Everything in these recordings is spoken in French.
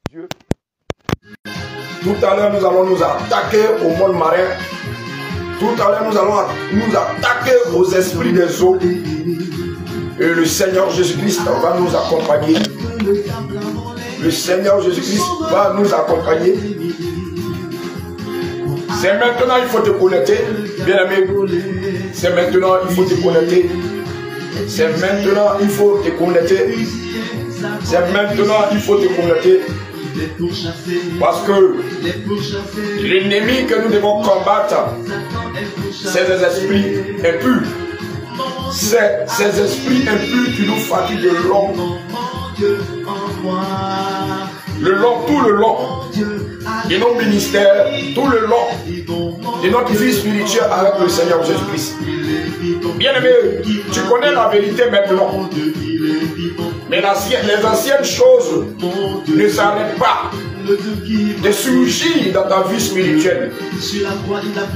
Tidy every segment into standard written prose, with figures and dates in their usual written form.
Dieu. Tout à l'heure, nous allons nous attaquer au monde marin. Tout à l'heure, nous allons nous attaquer aux esprits des eaux. Et le Seigneur Jésus-Christ va nous accompagner. Le Seigneur Jésus-Christ va nous accompagner. C'est maintenant il faut te connecter, bien aimé. C'est maintenant il faut te connecter. C'est maintenant il faut te connecter. C'est maintenant il faut te connecter. Parce que l'ennemi que nous devons combattre, c'est les esprits impurs. C'est ces esprits impurs qui nous fatiguent le long. Tout le long de nos ministères, tout le long de notre vie spirituelle avec le Seigneur Jésus-Christ. Bien-aimé, tu connais la vérité maintenant. Mais les anciennes choses ne s'arrêtent pas de surgir dans ta vie spirituelle.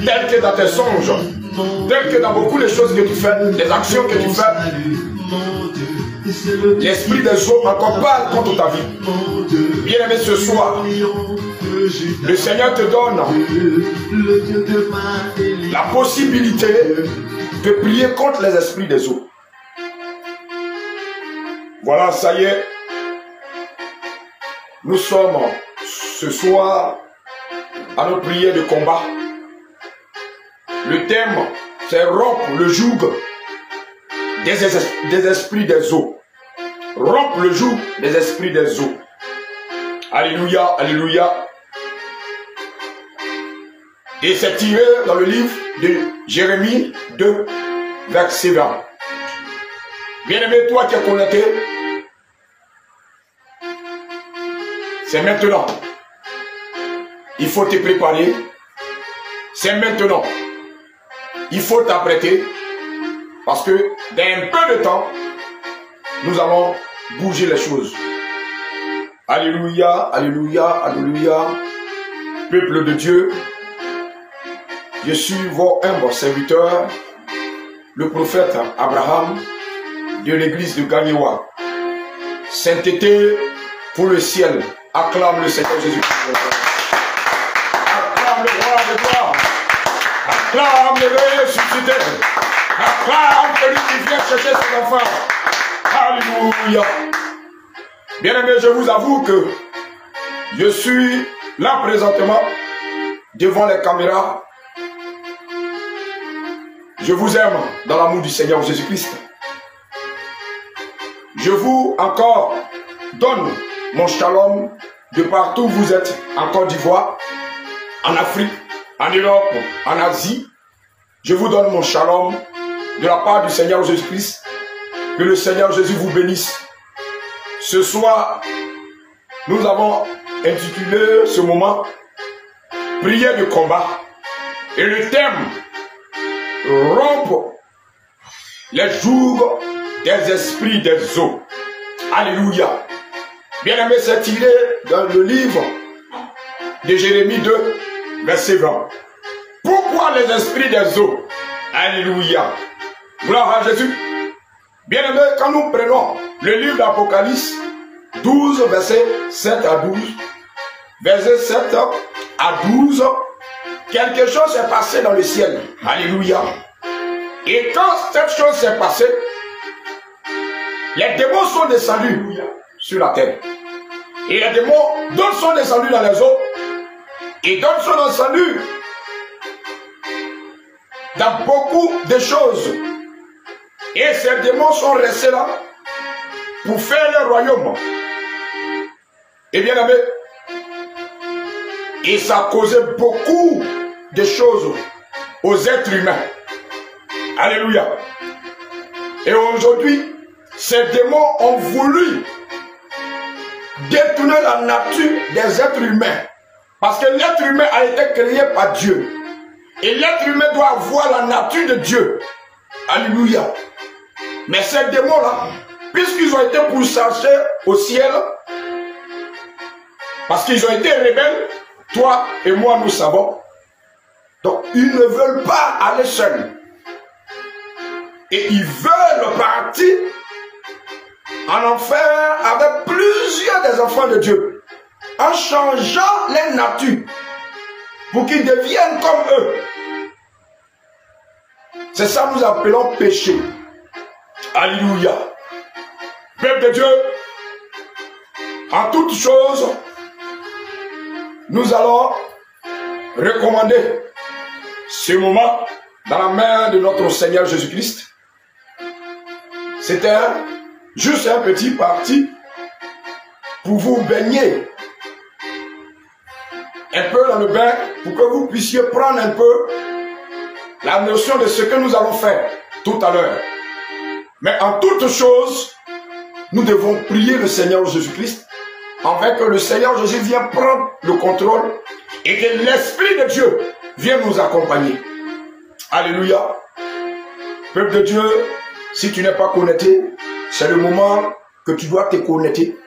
Telles que dans tes songes, telles que dans beaucoup de choses que tu fais, des actions que tu fais. L'esprit des eaux encore parle contre ta vie. Bien-aimé, ce soir, le Seigneur te donne la possibilité de prier contre les esprits des eaux. Voilà, ça y est. Nous sommes ce soir à notre prière de combat. Le thème, c'est rompre le joug des esprits des eaux. Rompre le joug des esprits des eaux. Alléluia, alléluia. Et c'est tiré dans le livre de Jérémie 2, verset 20. Bien-aimé, toi qui es connecté, c'est maintenant. Il faut te préparer. C'est maintenant. Il faut t'apprêter. Parce que dans un peu de temps, nous allons bouger les choses. Alléluia, alléluia, alléluia. Peuple de Dieu, je suis votre humble serviteur, le prophète Abraham de l'église de Gagnewa. Sainteté pour le ciel. Acclame le Seigneur Jésus-Christ. Acclame le roi de gloire. Acclame le ressuscité. Acclame celui qui vient chercher ses enfants. Alléluia. Bien-aimé, je vous avoue que je suis là présentement devant les caméras. Je vous aime dans l'amour du Seigneur Jésus-Christ. Je vous encore donne mon shalom de partout où vous êtes, en Côte d'Ivoire, en Afrique, en Europe, en Asie. Je vous donne mon shalom de la part du Seigneur Jésus-Christ. Que le Seigneur Jésus vous bénisse. Ce soir, nous avons intitulé ce moment prière de combat. Et le thème, rompre les jougs des esprits des eaux. Alléluia. Bien-aimé, c'est tiré dans le livre de Jérémie 2, verset 20. Pourquoi les esprits des eaux? Alléluia. Gloire à Jésus. Bien-aimé, quand nous prenons le livre d'Apocalypse 12, verset 7 à 12, verset 7 à 12, quelque chose s'est passé dans le ciel. Alléluia. Et quand cette chose s'est passée, les démons sont descendus sur la terre. Et les démons, d'autres sont descendus dans les eaux. Et d'autres sont descendus dans beaucoup de choses. Et ces démons sont restés là pour faire le royaume. Et bien aimé, et ça a causé beaucoup de choses aux êtres humains. Alléluia. Et aujourd'hui, ces démons ont voulu détourner la nature des êtres humains. Parce que l'être humain a été créé par Dieu. Et l'être humain doit avoir la nature de Dieu. Alléluia. Mais ces démons-là, puisqu'ils ont été pourchassés au ciel, parce qu'ils ont été rebelles, toi et moi nous savons, donc ils ne veulent pas aller seuls. Et ils veulent partir en enfer avec plusieurs des enfants de Dieu. en changeant les natures pour qu'ils deviennent comme eux. C'est ça que nous appelons péché. Alléluia. Peuple de Dieu, en toutes choses, nous allons recommander ce moment dans la main de notre Seigneur Jésus-Christ. C'était juste un petit parti pour vous baigner un peu dans le bain, pour que vous puissiez prendre un peu la notion de ce que nous allons faire tout à l'heure. Mais en toutes choses, nous devons prier le Seigneur Jésus-Christ afin que le Seigneur Jésus vienne prendre le contrôle et que l'Esprit de Dieu vienne nous accompagner. Alléluia. Peuple de Dieu, si tu n'es pas connecté, c'est le moment que tu dois te connecter.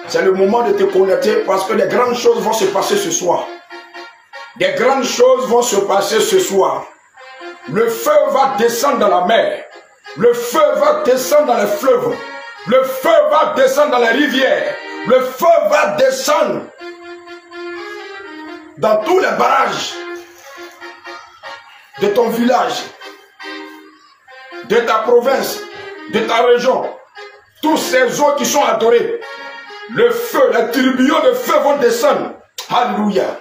C'est le moment de te connecter parce que des grandes choses vont se passer ce soir. Des grandes choses vont se passer ce soir. Le feu va descendre dans la mer. Le feu va descendre dans les fleuves. Le feu va descendre dans les rivières. Le feu va descendre dans tous les barrages de ton village, de ta province, de ta région. Tous ces eaux qui sont adorées, le feu, les tourbillons de feu vont descendre. Alléluia.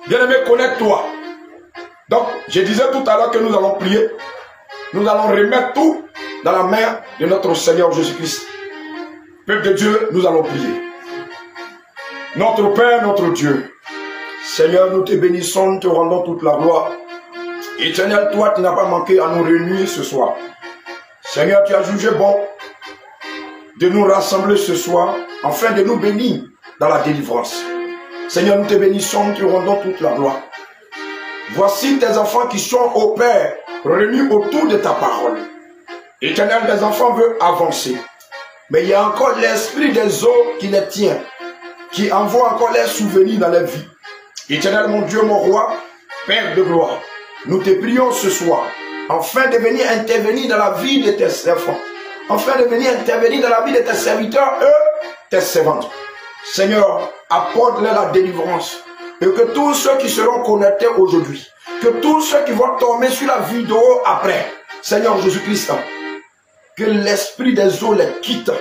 Bien-aimé, connecte-toi. Donc, je disais tout à l'heure que nous allons prier. Nous allons remettre tout dans la main de notre Seigneur Jésus-Christ. Peuple de Dieu, nous allons prier. Notre Père, notre Dieu, Seigneur, nous te bénissons, nous te rendons toute la gloire. Éternel, toi, tu n'as pas manqué à nous réunir ce soir. Seigneur, tu as jugé bon de nous rassembler ce soir, afin de nous bénir dans la délivrance. Seigneur, nous te bénissons, nous te rendons toute la gloire. Voici tes enfants qui sont au Père, réunis autour de ta parole. Éternel, les enfants veulent avancer. Mais il y a encore l'esprit des eaux qui les tient, qui envoie encore les souvenirs dans la vie. Éternel, mon Dieu, mon roi, Père de gloire, nous te prions ce soir, afin de venir intervenir dans la vie de tes servants, afin de venir intervenir dans la vie de tes serviteurs, eux, tes servantes. Seigneur, apporte-leur la délivrance, et que tous ceux qui seront connectés aujourd'hui, que tous ceux qui vont tomber sur la vidéo après, Seigneur Jésus-Christ, que l'esprit des eaux les quitte,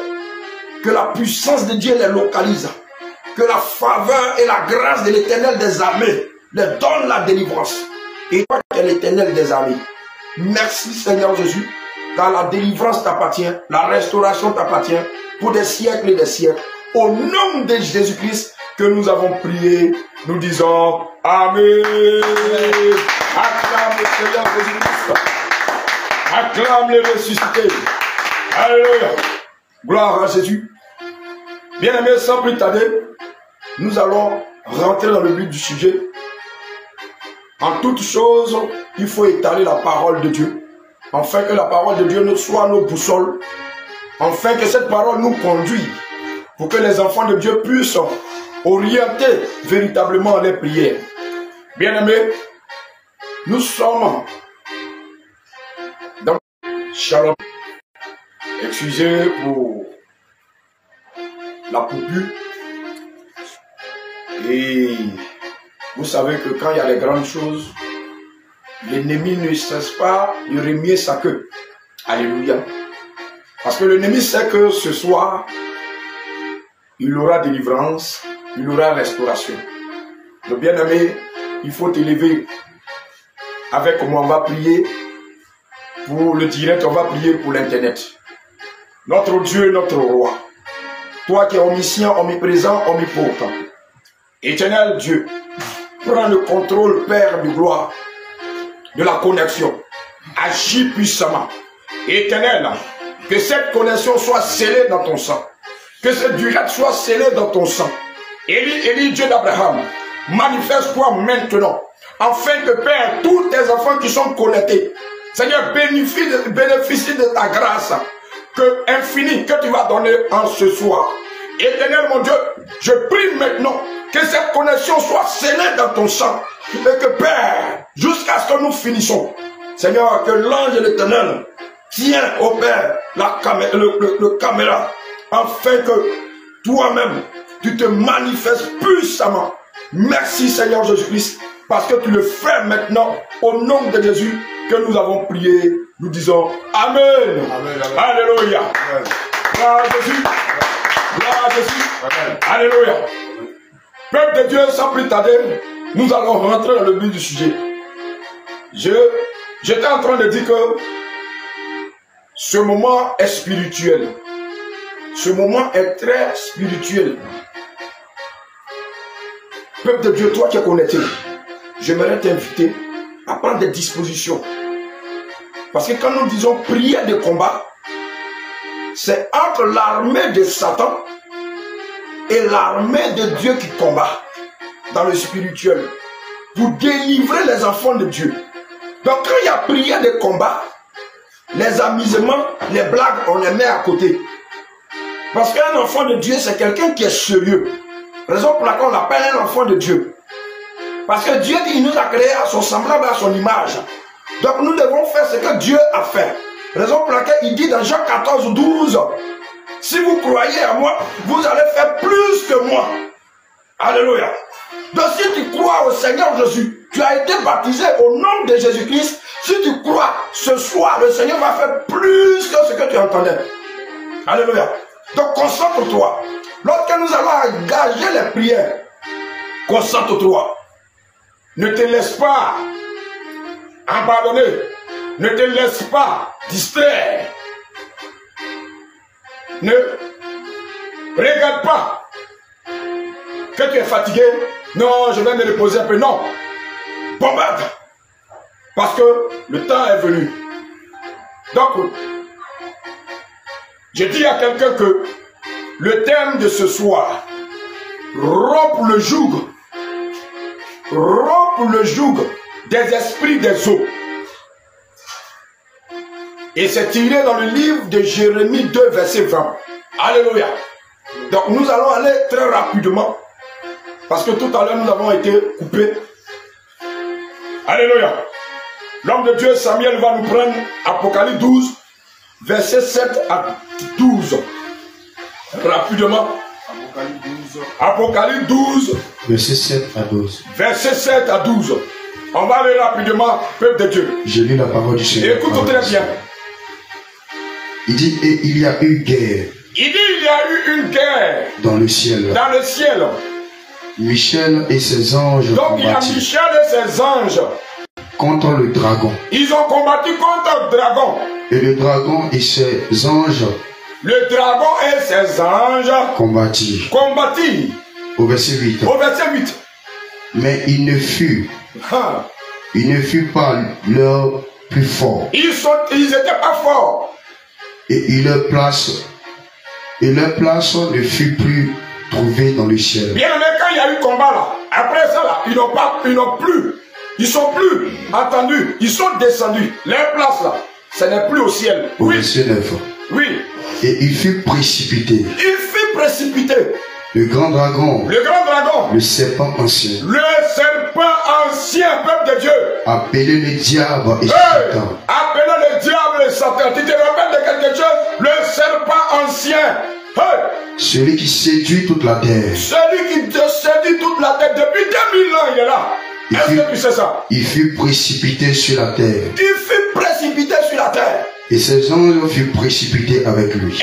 que la puissance de Dieu les localise, que la faveur et la grâce de l'Éternel des armées les donne la délivrance. Et toi qui es l'Éternel des armées, merci Seigneur Jésus, car la délivrance t'appartient, la restauration t'appartient pour des siècles et des siècles. Au nom de Jésus-Christ que nous avons prié, nous disons Amen. Acclame le Seigneur Jésus-Christ. Acclame le ressuscité. Alléluia. Gloire à Jésus. Bien-aimés, sans plus tarder, nous allons rentrer dans le but du sujet. En toutes choses, il faut étaler la parole de Dieu, afin que la parole de Dieu ne soit nos boussoles, afin que cette parole nous conduise, pour que les enfants de Dieu puissent orienter véritablement les prières. Bien-aimés, nous sommes dans Shalom. Excusez pour la coupure. Et vous savez que quand il y a des grandes choses, l'ennemi ne cesse pas de remuer sa queue. Alléluia. Parce que l'ennemi sait que ce soir, il aura délivrance, il aura restauration. Le bien-aimé, il faut t'élever. Avec moi, on va prier pour le direct, on va prier pour l'internet. Notre Dieu, notre roi, toi qui es omniscient, omniprésent, omnipotent, éternel Dieu, prends le contrôle, Père de gloire, de la connexion. Agis puissamment. Éternel, que cette connexion soit scellée dans ton sang. Que cette direct soit scellée dans ton sang. Élie, Dieu d'Abraham, manifeste-toi maintenant, afin que, Père, tous tes enfants qui sont connectés, Seigneur, bénéficie de ta grâce que infinie que tu vas donner en ce soir. Éternel mon Dieu, je prie maintenant que cette connexion soit scellée dans ton sang. Et que Père, jusqu'à ce que nous finissons, Seigneur, que l'ange de l'Éternel tienne au Père le caméra, afin que toi-même, tu te manifestes puissamment. Merci Seigneur Jésus-Christ, parce que tu le fais maintenant au nom de Jésus que nous avons prié. Nous disons Amen. Amen, amen. Alléluia. Gloire à Jésus. Gloire à Jésus. Amen. Alléluia. Peuple de Dieu, sans plus tarder, nous allons rentrer dans le but du sujet. J'étais en train de dire que ce moment est spirituel. Ce moment est très spirituel. Peuple de Dieu, toi qui es connecté, j'aimerais t'inviter à prendre des dispositions. Parce que quand nous disons prière de combat, c'est entre l'armée de Satan et l'armée de Dieu qui combat dans le spirituel pour délivrer les enfants de Dieu. Donc quand il y a prière de combat, les amusements, les blagues, on les met à côté. Parce qu'un enfant de Dieu, c'est quelqu'un qui est sérieux. Raison pour laquelle on l'appelle un enfant de Dieu. Parce que Dieu dit, il nous a créés à son semblable, à son image. Donc nous devons faire ce que Dieu a fait. Raison pour laquelle il dit dans Jean 14, 12, si vous croyez à moi, vous allez faire plus que moi. Alléluia. Donc si tu crois au Seigneur Jésus, tu as été baptisé au nom de Jésus-Christ. Si tu crois, ce soir, le Seigneur va faire plus que ce que tu entendais. Alléluia. Donc concentre-toi. Lorsque nous allons engager les prières, concentre-toi. Ne te laisse pas abandonner. Ne te laisse pas distraire. Ne regarde pas que tu es fatigué. Non, je vais me reposer un peu. Non. Bombarde. Parce que le temps est venu. Donc, je dis à quelqu'un que le thème de ce soir, rompre le joug des esprits des eaux. Et c'est tiré dans le livre de Jérémie 2, verset 20. Alléluia. Donc nous allons aller très rapidement, parce que tout à l'heure nous avons été coupés. Alléluia. L'homme de Dieu Samuel va nous prendre Apocalypse 12, verset 7 à 12. Rapidement. Apocalypse 12. Verset 7 à 12. Verset 7 à 12. On va aller rapidement, peuple de Dieu. Je lis la parole du Seigneur. Écoute très bien. Il dit, et il y a eu guerre. Il dit, il y a eu une guerre. Dans le ciel. Dans le ciel. Michel et ses anges. Donc il y a Michel et ses anges. Contre le dragon. Ils ont combattu contre le dragon. Et le dragon et ses anges. Le dragon et ses anges combattirent. Au verset 8. Au verset 8. Mais il ne fut pas leur plus fort. Ils n'étaient pas forts. Et leur place ne fut plus trouvée dans le ciel. Bien, mais quand il y a eu combat là, après ça là, ils sont plus attendus, ils sont descendus. Leur place là, ce n'est plus au ciel. Au verset 9. Oui. Et il fut précipité. Le grand dragon. Le serpent ancien. Peuple de Dieu. Appelé le diable et Satan. Appelé le diable et Satan. Tu te rappelles de quelque chose? Le serpent ancien. Celui qui séduit toute la terre. Celui qui te séduit toute la terre. Depuis 2000 ans, il est là. Est-ce que tu sais ça? Il fut précipité sur la terre. Et ses anges furent précipités avec lui.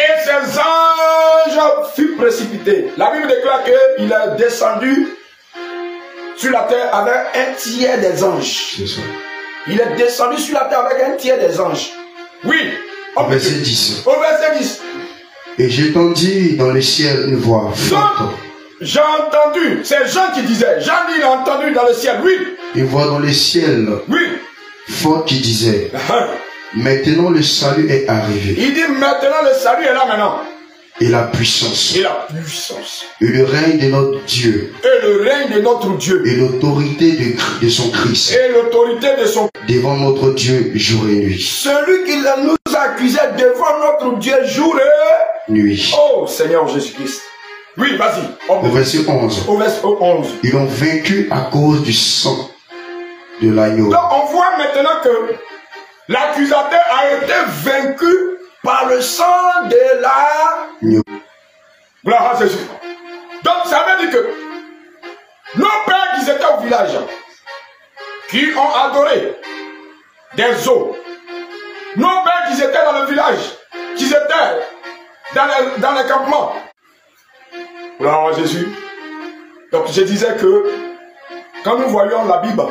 La Bible déclare qu'il est descendu sur la terre avec un tiers des anges. C'est ça. Il est descendu sur la terre avec un tiers des anges. Oui. Au verset 10. Au verset 10. Et j'entendis dans le ciel une voix forte. J'ai entendu, c'est Jean qui disait, Jean il a entendu dans le ciel, oui. Une voix dans le ciel. Oui. Forte qui disait, maintenant le salut est arrivé. Il dit maintenant le salut est là maintenant. Et la puissance. Et le règne de notre Dieu. Et l'autorité de son Christ. Devant notre Dieu jour et nuit. Celui qui nous accusait devant notre Dieu jour et nuit. Oh Seigneur Jésus-Christ. Oui, vas-y. Au verset 11. Ils ont vaincu à cause du sang de l'agneau. Donc on voit maintenant que l'accusateur a été vaincu par le sang de l'agneau. Gloire à Jésus. Donc ça veut dire que nos pères qui étaient au village, qui ont adoré des eaux, nos pères qui étaient dans le village, qui étaient dans les campements. Gloire à Jésus. Donc je disais que quand nous voyons la Bible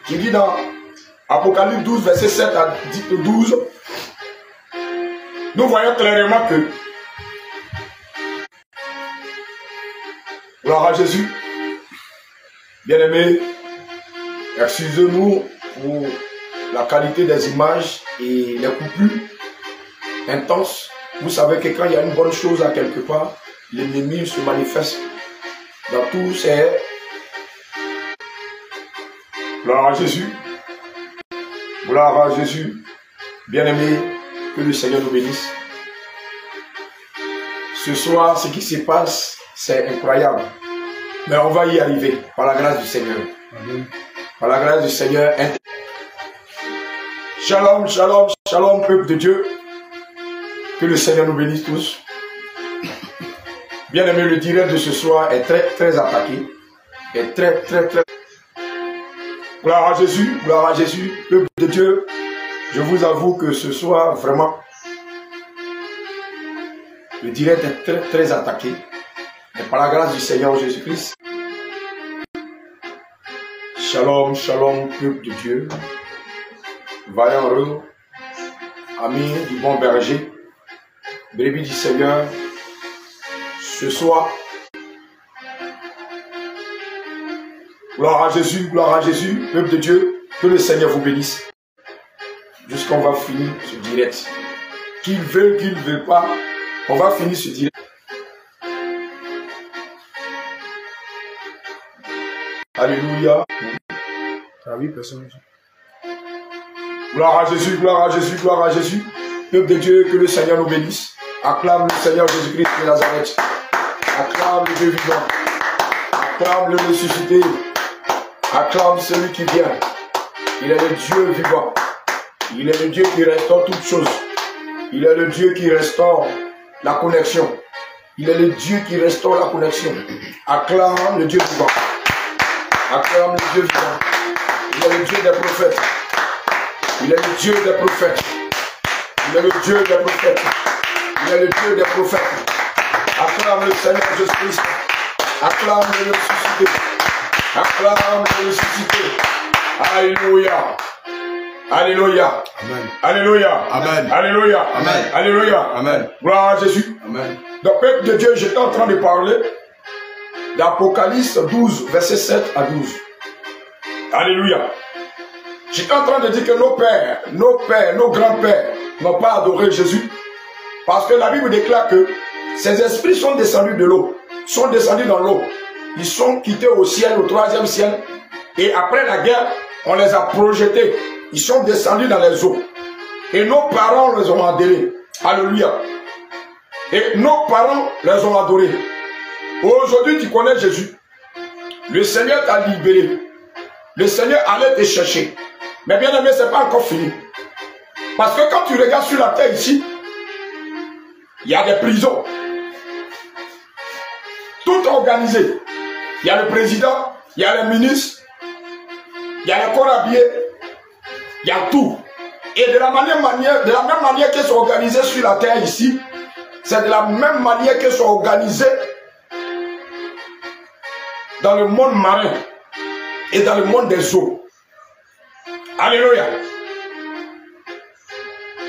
qui dit dans Apocalypse 12, verset 7 à 12, nous voyons clairement que, gloire à Jésus, bien-aimés, excusez-nous pour la qualité des images et les coupures intenses. Vous savez que quand il y a une bonne chose à quelque part, l'ennemi se manifeste dans tous ces... Gloire à Jésus. Gloire à Jésus. Bien-aimés, que le Seigneur nous bénisse. Ce soir, ce qui se passe, c'est incroyable. Mais on va y arriver par la grâce du Seigneur. Amen. Par la grâce du Seigneur. Shalom, shalom, shalom, peuple de Dieu. Que le Seigneur nous bénisse tous. Bien-aimé, le direct de ce soir est très, très attaqué. Est très, très, très... Gloire à Jésus, peuple de Dieu. Je vous avoue que ce soir, vraiment, le direct est très, très attaqué. Et par la grâce du Seigneur Jésus-Christ. Shalom, shalom, peuple de Dieu. Vaillant heureux, amis du bon berger, brebis du Seigneur. Ce soir, gloire à Jésus, peuple de Dieu, que le Seigneur vous bénisse. Jusqu'on va finir ce direct. Qu'il veut, qu'il ne veut pas, on va finir ce direct. Alléluia. Ah oui, personne. Gloire à Jésus, gloire à Jésus, gloire à Jésus. Peuple de Dieu, que le Seigneur nous bénisse. Acclame le Seigneur Jésus-Christ de Nazareth. Acclame le Dieu vivant. Acclame le ressuscité. Acclame celui qui vient. Il est le Dieu vivant. Il est le Dieu qui restaure toutes choses. Il est le Dieu qui restaure la connexion. Il est le Dieu qui restaure la connexion. Acclame le Dieu vivant. Acclame le Dieu vivant. Il est le Dieu des prophètes. Il est le Dieu des prophètes. Il est le Dieu des prophètes. Il est le Dieu des prophètes. Acclame le Seigneur Jésus-Christ. Acclame le ressuscité. Acclame le ressuscité. Alléluia. Alléluia. Amen. Alléluia. Amen. Alléluia. Amen. Alléluia. Amen. Gloire à Jésus. Amen. Donc, peuple de Dieu, j'étais en train de parler d'Apocalypse 12, verset 7 à 12. Alléluia. J'étais en train de dire que nos pères, nos grands-pères n'ont pas adoré Jésus. Parce que la Bible déclare que ces esprits sont descendus de l'eau, sont descendus dans l'eau. Ils sont quittés au ciel, au 3e ciel. Et après la guerre, on les a projetés. Ils sont descendus dans les eaux. Et nos parents les ont adorés. Alléluia. Et nos parents les ont adorés. Aujourd'hui, tu connais Jésus. Le Seigneur t'a libéré. Le Seigneur allait te chercher. Mais bien aimé, ce n'est pas encore fini. Parce que quand tu regardes sur la terre ici, il y a des prisons. Tout organisé. Il y a le président, il y a les ministres, il y a les corps habillés, il y a tout. Et de la même manière qu'ils sont organisés sur la terre ici, c'est de la même manière qu'ils sont organisés dans le monde marin et dans le monde des eaux. Alléluia.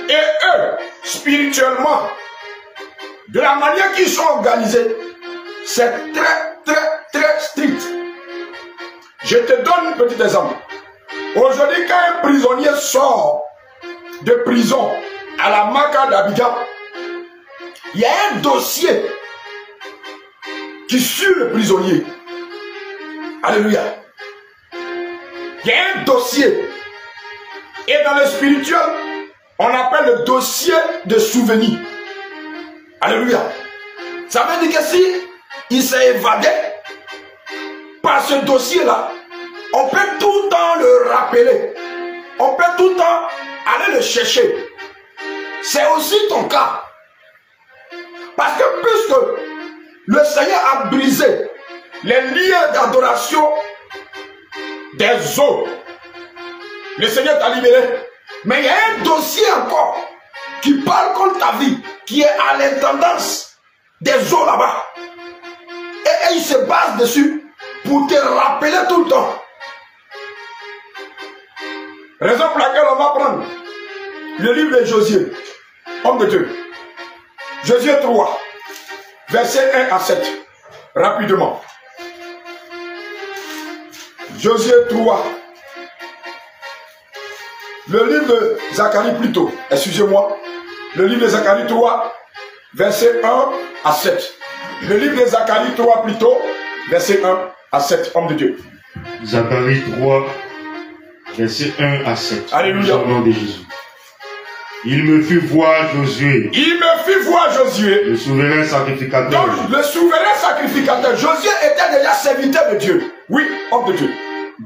Et eux, spirituellement, de la manière qu'ils sont organisés, c'est très, très, très strict. Je te donne un petit exemple. Aujourd'hui, quand un prisonnier sort de prison à la Maka d'Abidjan, il y a un dossier qui suit le prisonnier. Alléluia. Il y a un dossier. Et dans le spirituel, on appelle le dossier de souvenir. Alléluia. Ça veut dire que si il s'est évadé par ce dossier-là, on peut tout le temps le rappeler. On peut tout le temps aller le chercher. C'est aussi ton cas. Parce que puisque Le Seigneur a brisé les liens d'adoration des eaux. Le Seigneur t'a libéré. Mais il y a un dossier encore qui parle contre ta vie, qui est à l'intendance des eaux là-bas. Et il se base dessus pour te rappeler tout le temps. Raison pour laquelle on va prendre le livre de Josué, homme de Dieu. Josué 3, versets 1 à 7. Rapidement. Josué 3. Le livre de Zacharie plutôt. Excusez-moi. Le livre de Zacharie 3, versets 1 à 7. Le livre de Zacharie 3 plutôt, versets 1 à 7. Homme de Dieu. Zacharie 3, versets 1 à 7. Alléluia. Au nom de Jésus. Il me fit voir Josué. Il me fit voir Josué. Le souverain sacrificateur. Donc, le souverain sacrificateur. Josué était déjà serviteur de Dieu. Oui, homme de Dieu.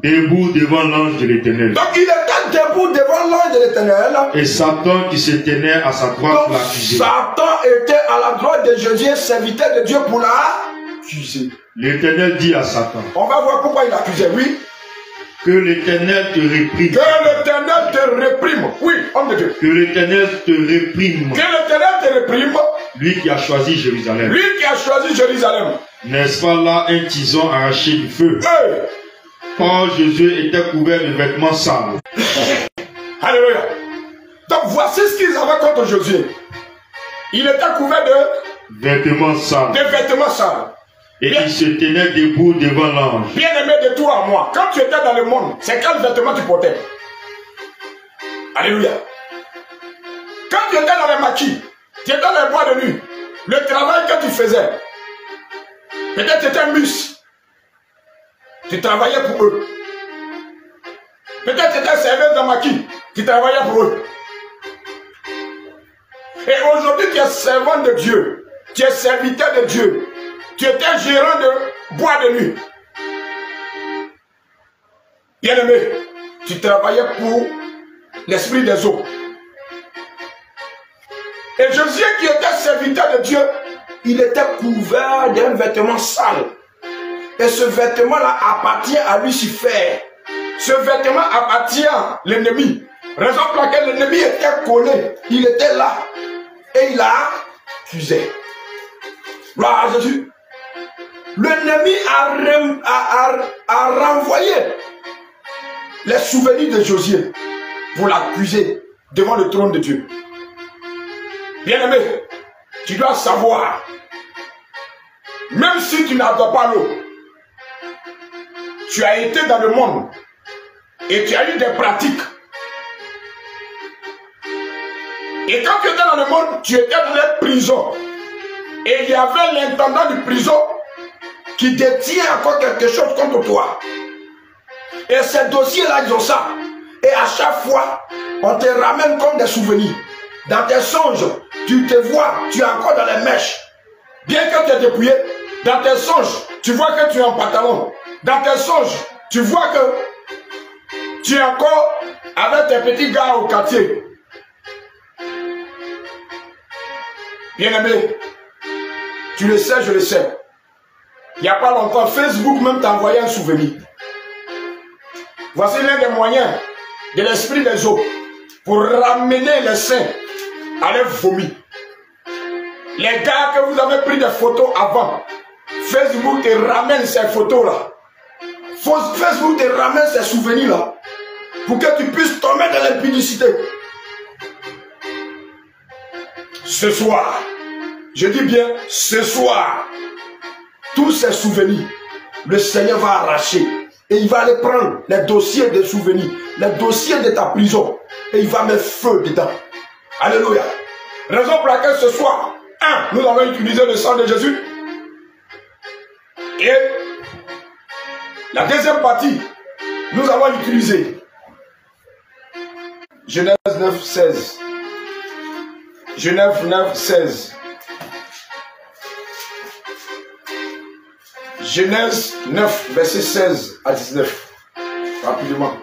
Debout devant l'ange de l'Éternel. Donc, il était debout devant l'ange de l'Éternel. Et Satan qui se tenait à sa droite l'accusait. Satan était à la droite de Josué, serviteur de Dieu, pour l'accuser. L'Éternel dit à Satan. On va voir pourquoi il accusait, oui. Que l'Éternel te réprime. Que l'Éternel te réprime. Oui, homme de Dieu. Que l'Éternel te réprime. Que l'Éternel te réprime. Lui qui a choisi Jérusalem. Lui qui a choisi Jérusalem. N'est-ce pas là un tison arraché du feu? Hey. Quand Josué était couvert de vêtements sales. Alléluia. Donc voici ce qu'ils avaient contre Josué. Il était couvert de vêtements sales. De vêtements sales. Et il se tenait debout devant l'ange. Bien aimé de toi à moi, quand tu étais dans le monde, c'est quel vêtement tu portais? Alléluia. Quand tu étais dans les maquis, tu étais dans les bois de nuit, le travail que tu faisais, peut-être tu étais un mus. Tu travaillais pour eux. Peut-être tu étais serveuse de maquis, tu travaillais pour eux. Et aujourd'hui, tu es servant de Dieu, tu es serviteur de Dieu. Tu étais gérant de bois de nuit. Bien-aimé, tu travaillais pour l'esprit des eaux. Et Josué qui était serviteur de Dieu, il était couvert d'un vêtement sale. Et ce vêtement-là appartient à Lucifer. Ce vêtement appartient à l'ennemi. Raison pour laquelle l'ennemi était collé. Il était là. Et il a accusé. Gloire à Jésus. L'ennemi a renvoyé les souvenirs de Josué pour l'accuser devant le trône de Dieu. Bien-aimé, tu dois savoir, même si tu n'adores pas l'eau, tu as été dans le monde et tu as eu des pratiques. Et quand tu étais dans le monde, tu étais dans les prisons. Et il y avait l'intendant de prison qui détient encore quelque chose contre toi. Et ces dossiers-là, ils ont ça. Et à chaque fois, on te ramène comme des souvenirs. Dans tes songes, tu te vois, tu es encore dans les mèches. Bien que tu es dépouillé, dans tes songes, tu vois que tu es en pantalon. Dans tes songes, tu vois que tu es encore avec tes petits gars au quartier. Bien-aimé, tu le sais, je le sais. Il n'y a pas longtemps, Facebook même t'a envoyé un souvenir. Voici l'un des moyens de l'esprit des eaux pour ramener les saints à leur vomi. Les gars que vous avez pris des photos avant, Facebook te ramène ces photos-là. Facebook te ramène ces souvenirs-là pour que tu puisses tomber dans l'impudicité. Ce soir, je dis bien ce soir, tous ces souvenirs, le Seigneur va arracher et il va aller prendre les dossiers des souvenirs, les dossiers de ta prison et il va mettre feu dedans. Alléluia. Raison pour laquelle ce soir, nous allons utiliser le sang de Jésus. Et la deuxième partie, nous allons utiliser Genèse 9, 16. Genèse 9, 16. Genèse 9, verset 16 à 19. Rapidement.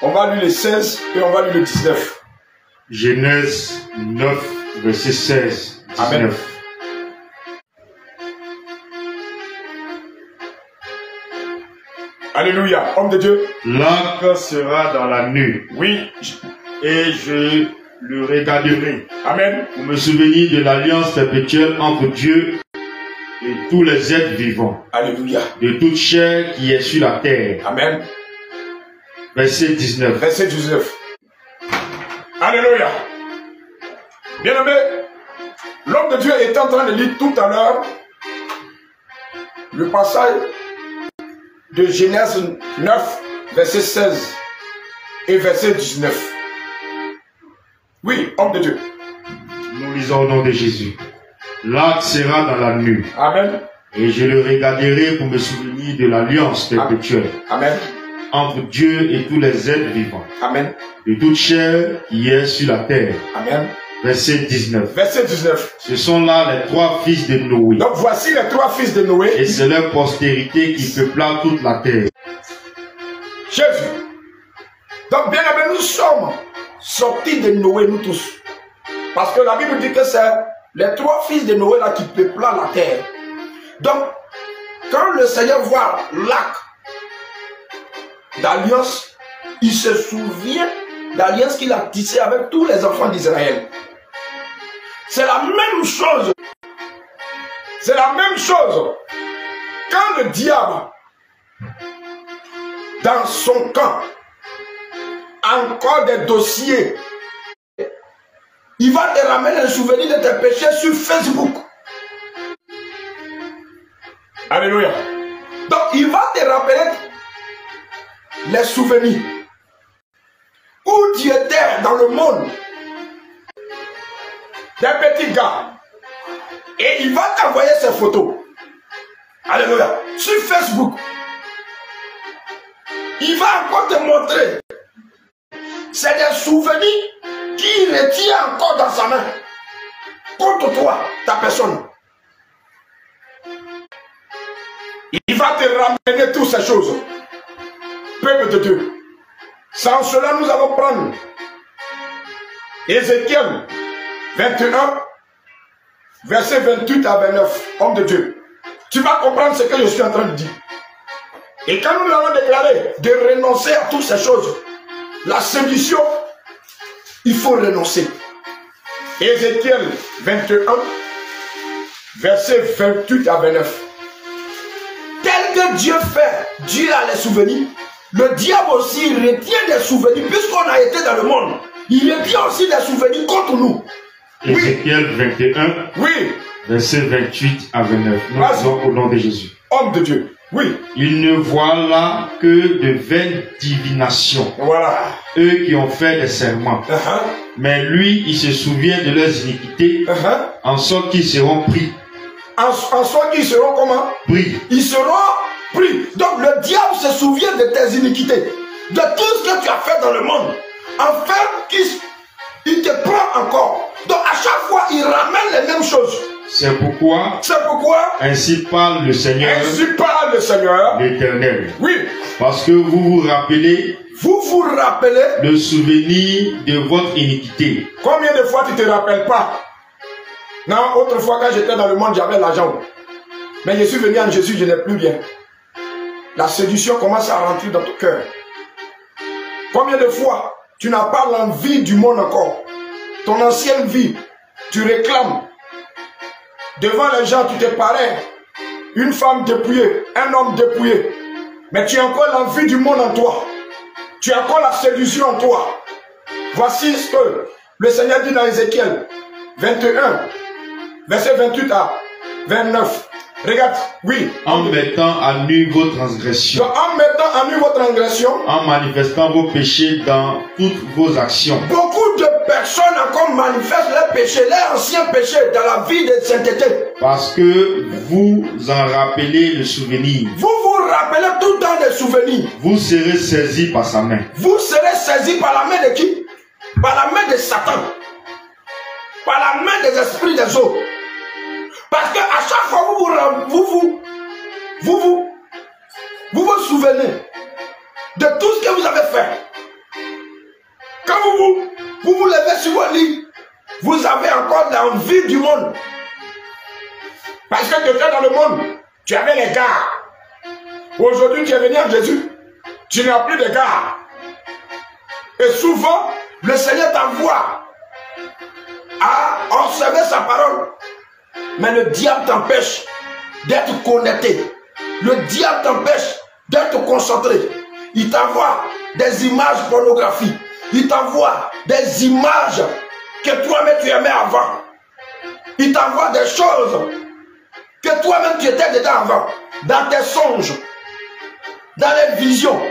On va lire le 16 et on va lire le 19. Genèse 9, verset 16, 19. Amen. Alléluia. Homme de Dieu. L'arc sera dans la nuit. Oui. Et je le regarderai. Amen. Pour me souvenir de l'alliance perpétuelle entre Dieu et tous les êtres vivants. Alléluia. De toute chair qui est sur la terre. Amen. Verset 19. Verset 19. Alléluia. Bien-aimé, l'homme de Dieu était en train de lire tout à l'heure le passage de Genèse 9, verset 16 et verset 19. Oui, homme de Dieu. Nous lisons au nom de Jésus. L'arc sera dans la nuit. Amen. Et je le regarderai pour me souvenir de l'alliance perpétuelle. Amen. Entre Dieu et tous les êtres vivants. Amen. De toute chair qui est sur la terre. Amen. Verset 19. Verset 19. Ce sont là les trois fils de Noé. Donc voici les trois fils de Noé. Et c'est leur postérité qui peupla toute la terre. Jésus. Donc bien aimé, nous sommes sortis de Noé, nous tous. Parce que la Bible dit que c'est les trois fils de Noé là qui peupla la terre. Donc, quand le Seigneur voit l'arc d'alliance, il se souvient d'alliance qu'il a tissée avec tous les enfants d'Israël. C'est la même chose. C'est la même chose. Quand le diable, dans son camp, a encore des dossiers, il va te ramener un souvenir de tes péchés sur Facebook. Alléluia. Donc, il va te rappeler les souvenirs où tu étais dans le monde des petits gars. Et il va t'envoyer ces photos. Alléluia. Sur Facebook. Il va encore te montrer. C'est des souvenirs qu'il retient encore dans sa main. Contre toi, ta personne. Il va te ramener toutes ces choses. Peuple de Dieu. Sans cela, nous allons prendre Ézéchiel 21, verset 28 à 29. Homme de Dieu. Tu vas comprendre ce que je suis en train de dire. Et quand nous allons déclarer de renoncer à toutes ces choses, la séduction, il faut renoncer. Ézéchiel 21, verset 28 à 29. Tel que Dieu fait, Dieu a les souvenirs. Le diable aussi retient des souvenirs, puisqu'on a été dans le monde. Il retient aussi des souvenirs contre nous. Ézéchiel 21, oui. Verset 28 à 29. Nous disons au nom de Jésus. Homme de Dieu. Oui. Ils ne voient là que de vaines divinations. Voilà. Eux qui ont fait des serments. Mais lui, il se souvient de leurs iniquités. En sorte qu'ils seront pris. En sorte qu'ils seront comment? Pris. Ils seront pris. Donc le diable se souvient de tes iniquités. De tout ce que tu as fait dans le monde. Enfin, il te prend encore. Donc à chaque fois, il ramène les mêmes choses. C'est pourquoi. Ainsi parle le Seigneur. Ainsi parle le Seigneur. L'Éternel. Oui. Parce que vous vous rappelez. Vous vous rappelez. Le souvenir de votre iniquité. Combien de fois tu te rappelles pas? Non, autrefois quand j'étais dans le monde, j'avais l'argent. Mais je suis venu en Jésus, je n'ai plus bien. La séduction commence à rentrer dans ton cœur. Combien de fois tu n'as pas l'envie du monde encore? Ton ancienne vie, tu réclames. Devant les gens, tu te parais une femme dépouillée, un homme dépouillé. Mais tu as encore l'envie du monde en toi. Tu as encore la séduction en toi. Voici ce que le Seigneur dit dans Ézéchiel 21, verset 28 à 29. Regarde, oui. En mettant à nu vos transgressions. Donc, en mettant à nu vos transgressions. En manifestant vos péchés dans toutes vos actions. Beaucoup de personnes encore manifestent leurs péchés, leurs anciens péchés dans la vie de sainteté. Parce que vous en rappelez le souvenir. Vous vous rappelez tout le temps des souvenirs. Vous serez saisis par sa main. Vous serez saisis par la main de qui? Par la main de Satan. Par la main des esprits des eaux. Parce qu'à chaque fois vous vous souvenez de tout ce que vous avez fait. Quand vous levez sur votre lit, vous avez encore l'envie du monde. Parce que tu étais dans le monde, tu avais les gars. Aujourd'hui, tu es venu à Jésus. Tu n'as plus de garde. Et souvent, le Seigneur t'envoie à observer sa parole. Mais le diable t'empêche d'être connecté. Le diable t'empêche d'être concentré. Il t'envoie des images pornographiques. Il t'envoie des images que toi-même tu aimais avant. Il t'envoie des choses que toi-même tu étais dedans avant. Dans tes songes, dans les visions,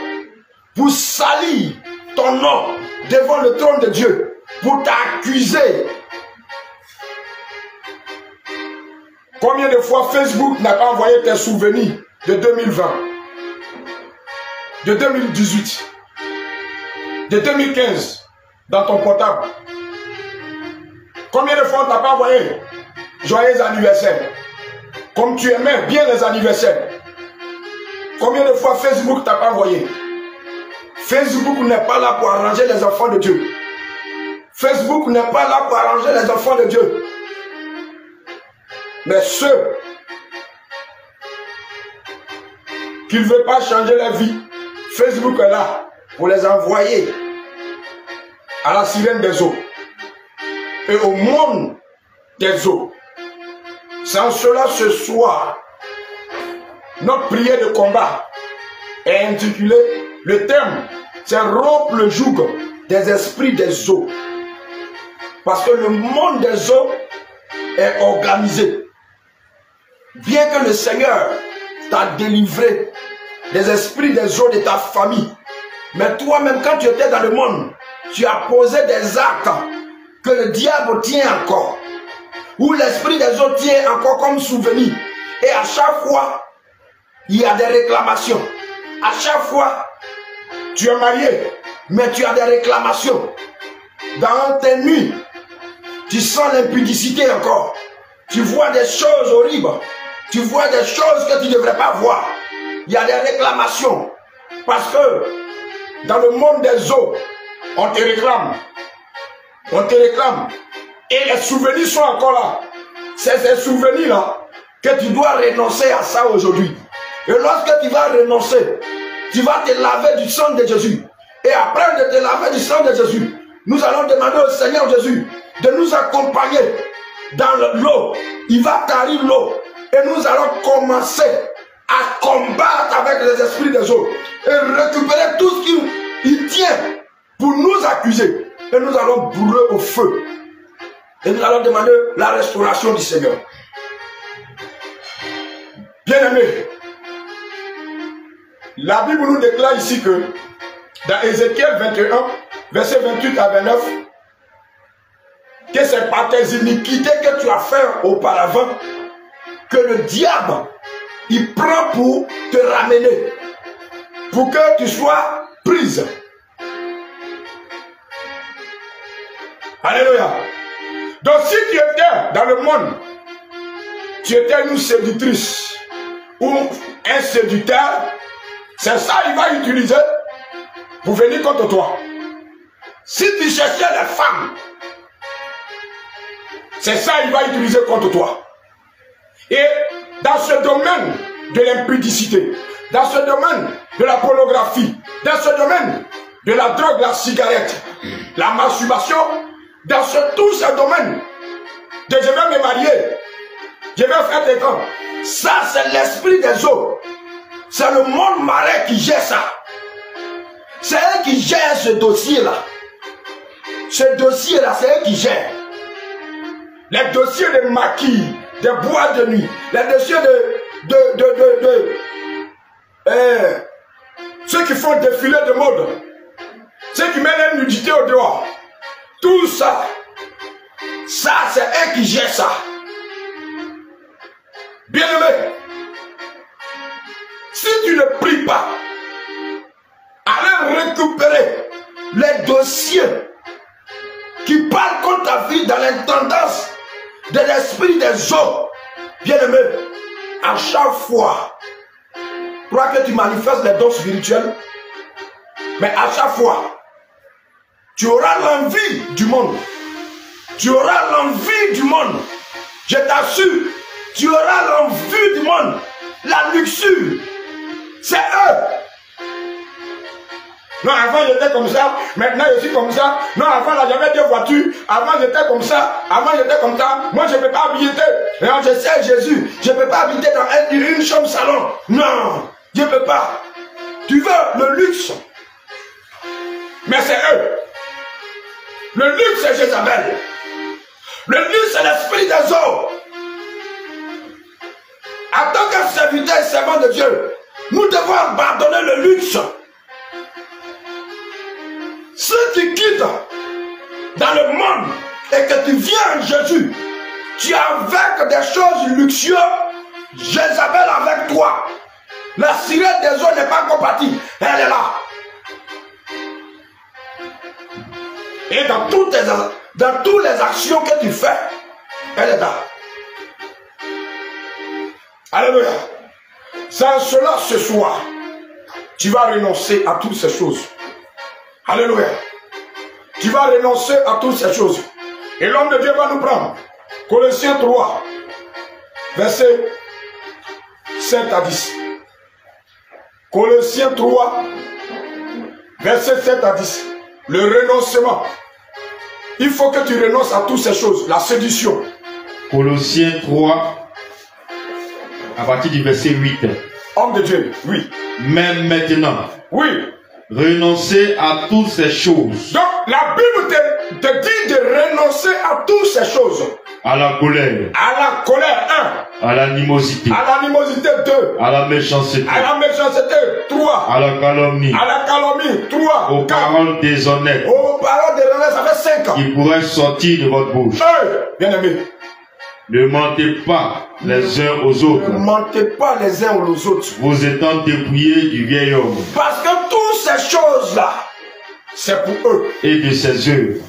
pour salir ton nom devant le trône de Dieu, pour t'accuser. Combien de fois Facebook n'a pas envoyé tes souvenirs de 2020, de 2018, de 2015 dans ton portable? Combien de fois on t'a pas envoyé joyeux anniversaire? Comme tu aimais bien les anniversaires. Combien de fois Facebook t'a pas envoyé? Facebook n'est pas là pour arranger les enfants de Dieu. Facebook n'est pas là pour arranger les enfants de Dieu. Mais ceux qui ne veulent pas changer leur vie, Facebook est là pour les envoyer à la sirène des eaux et au monde des eaux. C'est en cela ce soir, notre prière de combat est intitulée, le thème, c'est rompre le joug des esprits des eaux. Parce que le monde des eaux est organisé. Bien que le Seigneur t'a délivré des esprits des eaux de ta famille, mais toi-même quand tu étais dans le monde, tu as posé des actes que le diable tient encore, où l'esprit des eaux tient encore comme souvenir. Et à chaque fois, il y a des réclamations. À chaque fois, tu es marié, mais tu as des réclamations. Dans tes nuits, tu sens l'impudicité encore. Tu vois des choses horribles. Tu vois des choses que tu ne devrais pas voir. Il y a des réclamations. Parce que dans le monde des eaux, on te réclame. On te réclame. Et les souvenirs sont encore là. C'est ces souvenirs-là que tu dois renoncer à ça aujourd'hui. Et lorsque tu vas renoncer, tu vas te laver du sang de Jésus. Et après de te laver du sang de Jésus, nous allons demander au Seigneur Jésus de nous accompagner dans l'eau. Il va tarir l'eau. Et nous allons commencer à combattre avec les esprits des eaux. Et récupérer tout ce qu'il tient pour nous accuser. Et nous allons brûler au feu. Et nous allons demander la restauration du Seigneur. Bien-aimés, la Bible nous déclare ici que dans Ézéchiel 21, verset 28 à 29, que c'est par tes iniquités que tu as fait auparavant que le diable, il prend pour te ramener, pour que tu sois prise. Alléluia. Donc si tu étais dans le monde, tu étais une séductrice ou un séducteur, c'est ça qu'il va utiliser pour venir contre toi. Si tu cherchais les femmes, c'est ça qu'il va utiliser contre toi. Et dans ce domaine de l'impudicité, dans ce domaine de la pornographie, dans ce domaine de la drogue, la cigarette, la masturbation, dans tous ces domaines, de je vais me marier, je vais faire des grands. Ça, c'est l'esprit des eaux. C'est le monde marais qui gère ça. C'est eux qui gèrent ce dossier-là. Ce dossier-là, c'est eux qui gèrent. Les dossiers de maquis, de boîtes de nuit, les dossiers ceux qui font défiler de mode, ceux qui mettent la nudité au dehors. Tout ça, c'est eux qui gèrent ça. Bien-aimé, si tu ne pries pas, allez récupérer les dossiers qui parlent contre ta vie dans l'intendance de l'esprit des eaux. Bien-aimé, à chaque fois, crois que tu manifestes les dons spirituels, mais à chaque fois, tu auras l'envie du monde. Tu auras l'envie du monde. Je t'assure, tu auras l'envie du monde. La luxure. C'est Non, avant j'étais comme ça, maintenant je suis comme ça. Non, avant là j'avais 2 voitures, avant j'étais comme ça, avant j'étais comme ça. Moi je ne peux pas habiter. Non, je sais Jésus, je ne peux pas habiter dans une chambre salon. Non, je ne peux pas. Tu veux le luxe, mais c'est eux. Le luxe c'est Jézabel. Le luxe c'est l'esprit des eaux. En tant que serviteur et servant de Dieu, nous devons abandonner le luxe. Si tu quittes dans le monde et que tu viens en Jésus, tu es avec des choses luxueuses, Jézabel avec toi. La sirène des eaux n'est pas compatible, elle est là. Et dans toutes les actions que tu fais, elle est là. Alléluia. Sans cela, ce soir, tu vas renoncer à toutes ces choses. Alléluia. Tu vas renoncer à toutes ces choses. Et l'homme de Dieu va nous prendre. Colossiens 3, versets 7 à 10. Colossiens 3, versets 7 à 10. Le renoncement. Il faut que tu renonces à toutes ces choses. La séduction. Colossiens 3, à partir du verset 8. Homme de Dieu, oui. Même maintenant. Oui. Renoncez à toutes ces choses. Donc la Bible te dit de renoncer à toutes ces choses. À la colère. À la colère, 1. À l'animosité. À l'animosité, 2. À la méchanceté. À la méchanceté, 3. À la calomnie. À la calomnie, 3. Aux paroles déshonnêtes. Aux paroles déshonnêtes, ça fait 5. Qui pourraient sortir de votre bouche. Bien aimé. Ne mentez pas les uns aux autres. Ne mentez pas les uns aux autres. Vous étant dépouillés du vieil homme. Parce que toutes ces choses-là, c'est pour eux. Et de ses œuvres.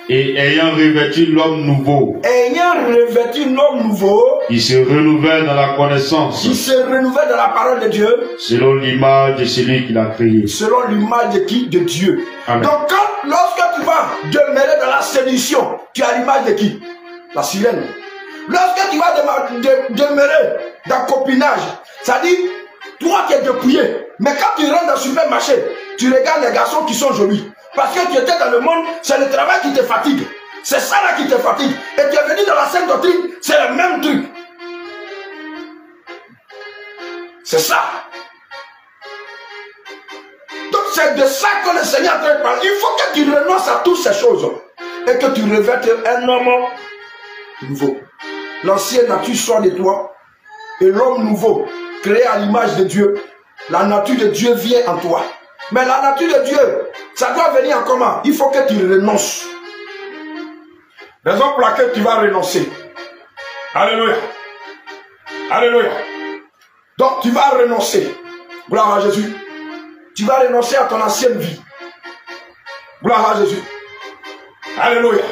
Et ayant revêtu l'homme nouveau. Ayant revêtu l'homme nouveau. Qui se renouvelle dans la connaissance. Qui se renouvelle dans la parole de Dieu. Selon l'image de celui qui l'a créé. Selon l'image de qui? De Dieu. Amen. Donc lorsque tu vas demeurer dans la séduction, tu as l'image de qui? La sirène. Lorsque tu vas demeurer dans le copinage, ça dit, toi tu es dépouillé. Mais quand tu rentres dans le supermarché, tu regardes les garçons qui sont jolis. Parce que tu étais dans le monde, c'est le travail qui te fatigue. C'est ça là qui te fatigue. Et tu es venu dans la sainte doctrine, c'est le même truc. C'est ça. Donc c'est de ça que le Seigneur est en train de parler. Il faut que tu renonces à toutes ces choses. Et que tu revêtes un homme nouveau. L'ancienne nature sort de toi. Et l'homme nouveau, créé à l'image de Dieu. La nature de Dieu vient en toi. Mais la nature de Dieu, ça doit venir en comment? Il faut que tu renonces. Raison pour laquelle tu vas renoncer. Alléluia. Alléluia. Donc tu vas renoncer. Gloire à Jésus. Tu vas renoncer à ton ancienne vie. Gloire à Jésus. Alléluia.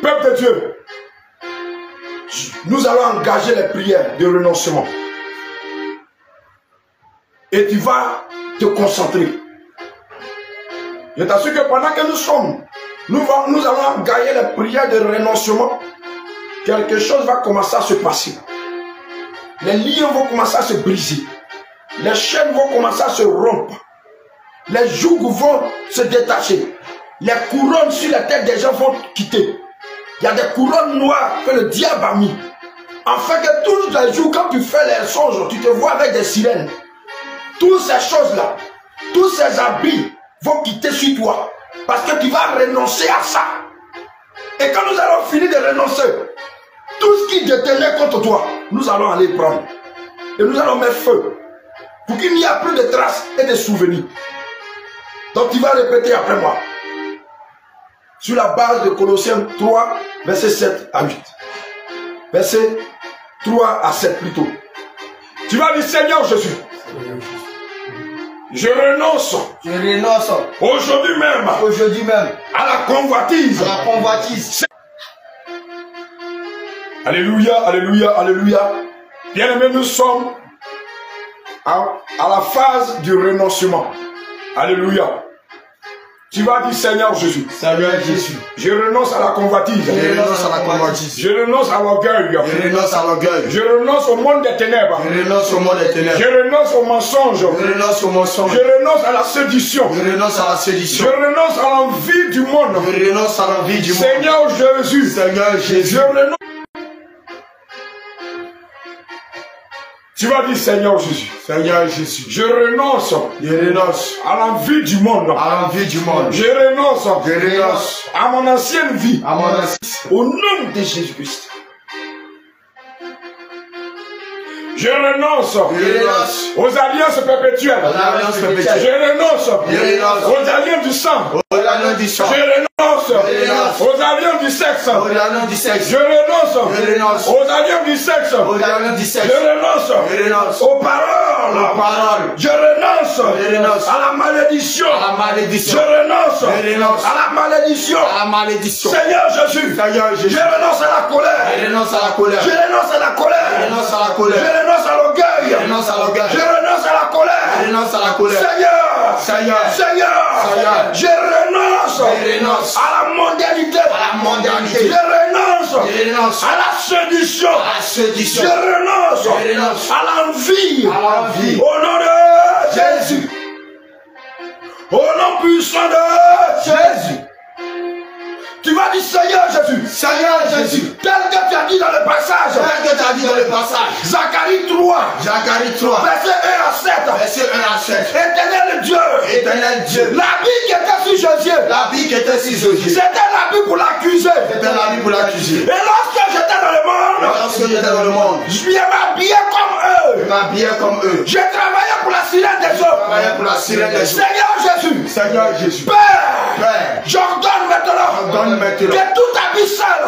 Peuple de Dieu, nous allons engager les prières de renoncement. Et tu vas te concentrer. Je t'assure que pendant que nous allons engager les prières de renoncement, quelque chose va commencer à se passer. Les liens vont commencer à se briser. Les chaînes vont commencer à se rompre. Les jougs vont se détacher. Les couronnes sur la tête des gens vont quitter. Il y a des couronnes noires que le diable a mis. Afin que tous les jours, quand tu fais les songes, tu te vois avec des sirènes. Toutes ces choses-là, tous ces habits vont quitter sur toi. Parce que tu vas renoncer à ça. Et quand nous allons finir de renoncer, tout ce qui détenait contre toi, nous allons aller prendre. Et nous allons mettre feu. Pour qu'il n'y ait plus de traces et de souvenirs. Donc tu vas répéter après moi. Sur la base de Colossiens 3, verset 7 à 8. Verset 3 à 7 plutôt. Tu vas dire, Seigneur Jésus, je renonce aujourd'hui même à la convoitise. Alléluia, alléluia, alléluia. Bien-aimés, nous sommes à la phase du renoncement. Alléluia. Tu vas dire Seigneur Jésus. Seigneur Jésus. Je renonce à la convoitise. Je renonce à la convoitise. Je renonce à l'orgueil. Je renonce à l'orgueil. Je renonce au monde des ténèbres. Je renonce au monde des ténèbres. Je renonce au mensonge. Je renonce au mensonge. Je renonce à la sédition. Je renonce à la sédition. Je renonce à l'envie du monde. Je renonce à l'envie du monde. Seigneur Jésus. Seigneur Jésus. Je renonce. Tu vas dire Seigneur Jésus. Seigneur Jésus. Je renonce. Je renonce à l'envie du monde. à l'envie du monde. Je renonce. Je renonce à mon ancienne vie. à mon ancienne. Au nom de Jésus-Christ. Je renonce aux alliances perpétuelles. Je renonce aux alliances du sang. Je renonce aux alliances du sexe. Je renonce aux alliances du sexe. Je renonce aux paroles. Je renonce à la malédiction. Je renonce à la malédiction. Seigneur Jésus. Je renonce à la colère. Je renonce à la colère. Je renonce à la colère. Je renonce à l'orgueil. Je renonce à la colère. Seigneur. Je renonce à la mondialité. Je renonce à la sédition. Je renonce à l'envie. Au nom de Jésus. Au nom puissant de Jésus. Tu vas dire Seigneur Jésus. Seigneur Jésus. Tel que tu as dit dans le passage. Zacharie 3. Verset 1 à 7. Éternel Dieu. L'habit qui était sur Jésus. C'était l'habit pour l'accuser. Et lorsque j'étais dans le monde. Je m'habillais comme eux. Je travaillais pour la sirène des eaux. Seigneur Jésus. Père. J'ordonne maintenant. Que tout habit sale,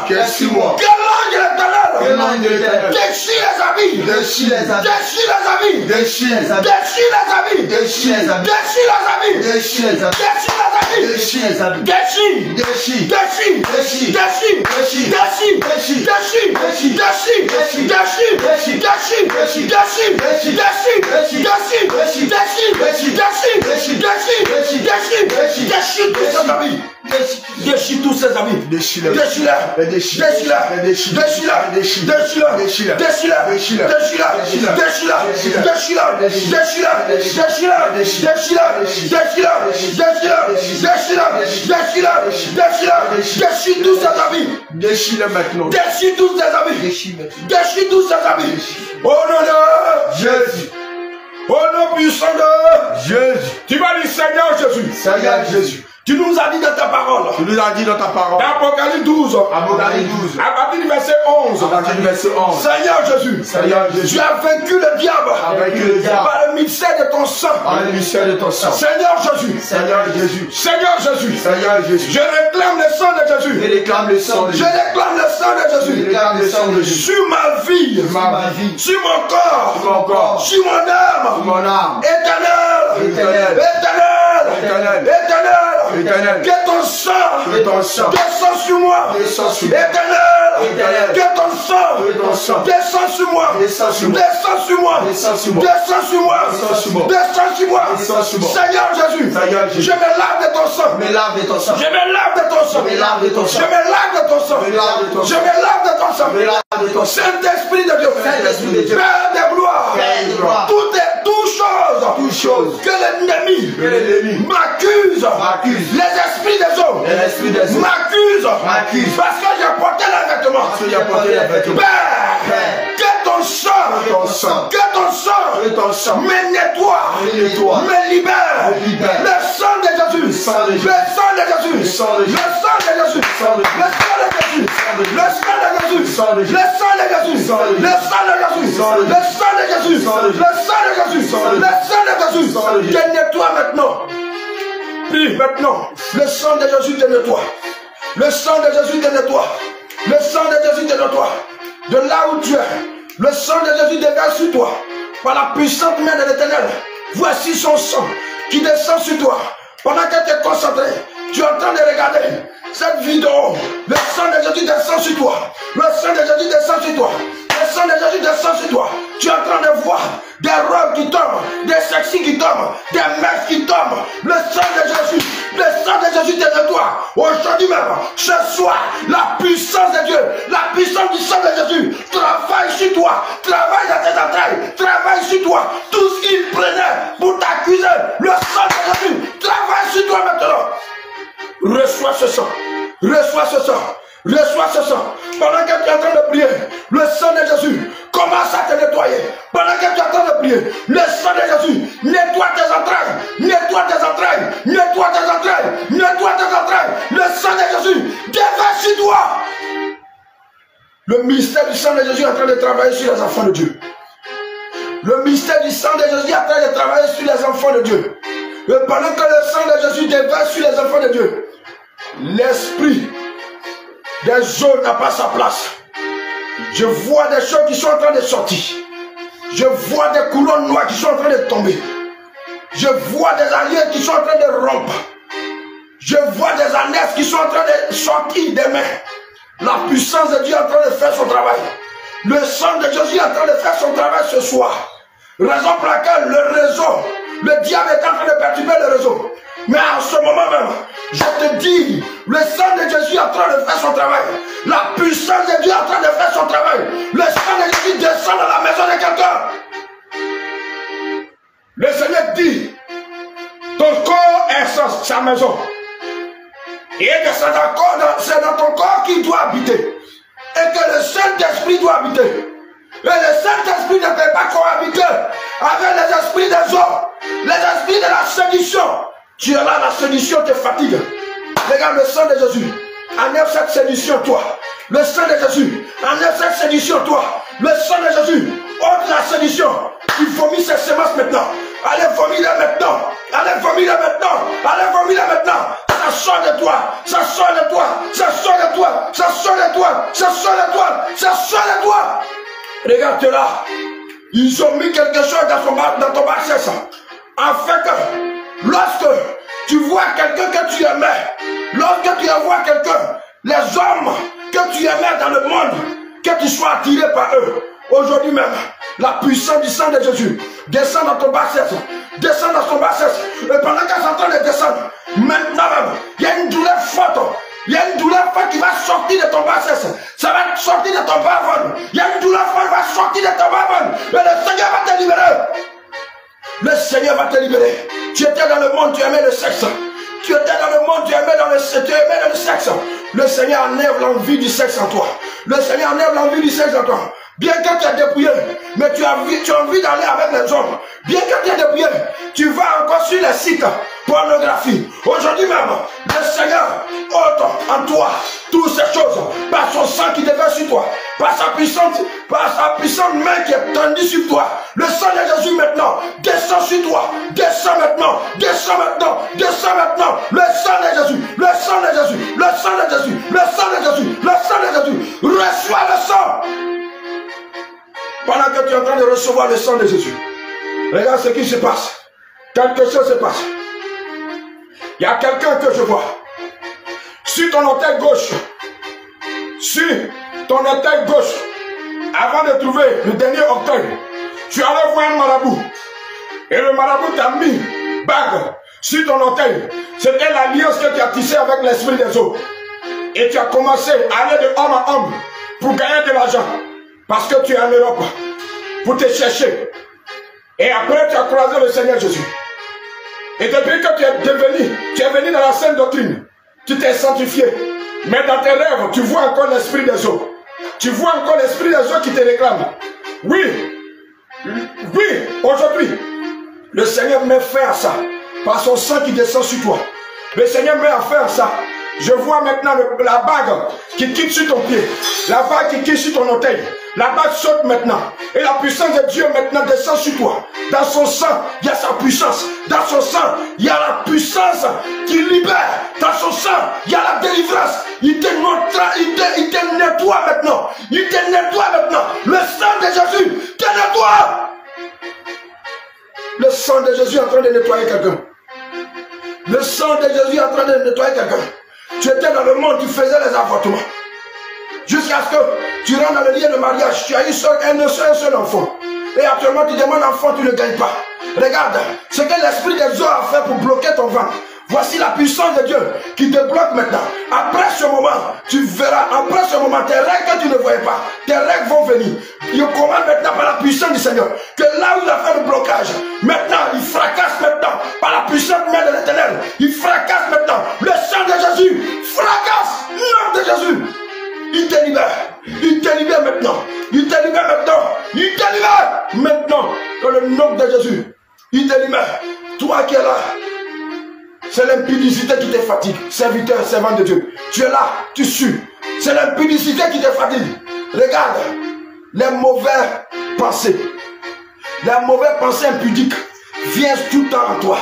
qui est sur moi, que l'ange de l'éternel déchire les habits, déchire tous ses amis. Déchire maintenant. Déchire tous ses amis. Au nom de Jésus. Au nom puissant de Jésus. Tu vas dire Seigneur Jésus. Tu nous as dit dans ta parole. Dans Apocalypse 12. À partir du verset 11. Seigneur Jésus. Tu as vaincu le diable. Par le mystère de ton sang. Seigneur Jésus. Je réclame le sang de Jésus. Je réclame le sang de Jésus. Sur ma vie. Sur mon corps. Sur mon âme. Éternel. Que ton sang descend sur moi. Éternel. Que ton sang descend sur moi. Seigneur Jésus. Je me lave de ton sang. Saint-Esprit de Dieu. Père de gloire. Toute chose que l'ennemi m'accuse. Les esprits des hommes m'accusent. Parce que j'ai porté les vêtements. Père, que ton sang me nettoie, me libère. Le sang de Jésus. Te nettoie maintenant. Prie maintenant. Le sang de Jésus te nettoie. De là où tu es. Le sang de Jésus déverse sur toi. Par la puissante main de l'Éternel. Voici son sang qui descend sur toi. Pendant que tu es concentré, tu es en train de regarder cette vidéo. Le sang de Jésus descend sur toi. Tu es en train de voir des robes qui tombent, des péchés qui tombent, des mèches qui tombent. Le sang de Jésus te nettoie. Aujourd'hui même, ce soir, la puissance de Dieu, la puissance du sang de Jésus travaille sur toi, travaille dans tes entrailles, travaille sur toi. Tout ce qu'il prenait pour t'accuser, le sang de Jésus travaille sur toi maintenant. Reçois ce sang, reçois ce sang. Reçois ce sang. Pendant que tu es en train de prier, le sang de Jésus commence à te nettoyer. Pendant que tu es en train de prier, le sang de Jésus nettoie tes entrailles, nettoie tes entrailles, nettoie tes entrailles, nettoie tes entrailles. Le sang de Jésus déverse sur toi. Le mystère du sang de Jésus est en train de travailler sur les enfants de Dieu. Le mystère du sang de Jésus est en train de travailler sur les enfants de Dieu. Et pendant que le sang de Jésus déverse sur les enfants de Dieu, l'esprit des eaux n'a pas sa place. Je vois des choses qui sont en train de sortir. Je vois des couronnes noires qui sont en train de tomber. Je vois des alliés qui sont en train de rompre. Je vois des ânesses qui sont en train de sortir des mains. La puissance de Dieu est en train de faire son travail. Le sang de Jésus est en train de faire son travail ce soir. Raison pour laquelle le réseau, le diable est en train de perturber le réseau. Mais en ce moment même, je te dis, le sang de Jésus est en train de faire son travail. La puissance de Dieu est en train de faire son travail. Le sang de Jésus descend dans la maison de quelqu'un. Le Seigneur dit, ton corps est sa maison. Et que c'est dans ton corps qu'il doit habiter. Et que le Saint-Esprit doit habiter. Et le Saint-Esprit ne peut pas cohabiter avec les esprits des hommes, les esprits de la séduction. Tu es là, la séduction te fatigue. Regarde le sang de Jésus. Enlève cette séduction, toi. Le sang de Jésus. Enlève cette séduction, toi. Le sang de Jésus. Ôte la séduction. Il vomit ses semences maintenant. Allez, vomis-les maintenant. Allez, vomis-les maintenant. Allez, vomis-les maintenant. Ça sort de toi. Ça sort de toi. Ça sort de toi. Ça sort de toi. Ça sort de toi. Ça sort de toi. Regarde là. Ils ont mis quelque chose dans ton bassesse. Afin que lorsque tu vois quelqu'un que tu aimais, lorsque tu vois quelqu'un, les hommes que tu aimais dans le monde, que tu sois attiré par eux, aujourd'hui même, la puissance du sang de Jésus descend dans ton bassesse, descend dans ton bassesse, et pendant qu'elle est en train de descendre, maintenant même, il y a une douleur forte. Il y a une douleur forte qui va sortir de ton bassesse. Ça va sortir de ton bas-ventre. Il y a une douleur forte qui va sortir de ton bas-ventre. Et le Seigneur va te libérer. Le Seigneur va te libérer. Tu étais dans le monde, tu aimais le sexe. Tu étais dans le monde, tu aimais le sexe. Le Seigneur enlève l'envie du sexe en toi. Le Seigneur enlève l'envie du sexe en toi. Bien que tu es dépouillé, mais tu as envie d'aller avec les hommes. Bien que tu es dépouillé, tu vas encore sur les sites pornographie. Aujourd'hui même, le Seigneur ôte en toi toutes ces choses par son sang qui déverse sur toi, par sa puissante main qui est tendue sur toi. Le sang de Jésus maintenant descend sur toi, descend maintenant, descend maintenant, descend maintenant. Le sang de Jésus, le sang de Jésus, le sang de Jésus, le sang de Jésus, le sang de Jésus. Reçois le sang. Pendant que tu es en train de recevoir le sang de Jésus, regarde ce qui se passe. Quelque chose se passe. Il y a quelqu'un que je vois. Sur ton orteil gauche. Sur ton orteil gauche. Avant de trouver le dernier orteil, tu allais voir un marabout. Et le marabout t'a mis bague sur ton orteil. C'était l'alliance que tu as tissée avec l'esprit des eaux. Et tu as commencé à aller de homme à homme pour gagner de l'argent. Parce que tu es en Europe. Pour te chercher. Et après tu as croisé le Seigneur Jésus. Et depuis que tu es venu dans la sainte doctrine, tu t'es sanctifié. Mais dans tes rêves, tu vois encore l'esprit des eaux. Tu vois encore l'esprit des eaux qui te réclame. Oui, aujourd'hui, le Seigneur met fin à ça. Par son sang qui descend sur toi. Le Seigneur met fin à ça. Je vois maintenant la bague qui quitte sur ton pied. La bague qui quitte sur ton orteil. La bague saute maintenant. Et la puissance de Dieu maintenant descend sur toi. Dans son sang, il y a sa puissance. Dans son sang, il y a la puissance qui libère. Dans son sang, il y a la délivrance. Il te nettoie maintenant. Il te nettoie maintenant. Le sang de Jésus te nettoie. Le sang de Jésus est en train de nettoyer quelqu'un. Le sang de Jésus est en train de nettoyer quelqu'un. Tu étais dans le monde, tu faisais les avortements. Jusqu'à ce que tu rentres dans le lien de mariage, tu as eu un seul enfant. Et actuellement tu demandes enfant, tu ne gagnes pas. Regarde, ce que l'esprit des eaux a fait pour bloquer ton ventre. Voici la puissance de Dieu qui te bloque maintenant. Après ce moment, tu verras, après ce moment, tes règles que tu ne voyais pas, tes règles vont venir. Je commande maintenant par la puissance du Seigneur que là où il a fait le blocage, maintenant, il fracasse maintenant par la puissante main de l'Éternel. Il fracasse maintenant. Le sang de Jésus fracasse le nom de Jésus. Il te libère. Il te libère maintenant. Il te libère maintenant. Il te libère maintenant. Dans le nom de Jésus. Il te libère. Toi qui es là. C'est l'impudicité qui te fatigue. Serviteur, servant de Dieu. Tu es là, tu sues. C'est l'impudicité qui te fatigue. Regarde. Les mauvaises pensées. Les mauvaises pensées impudiques viennent tout le temps en toi.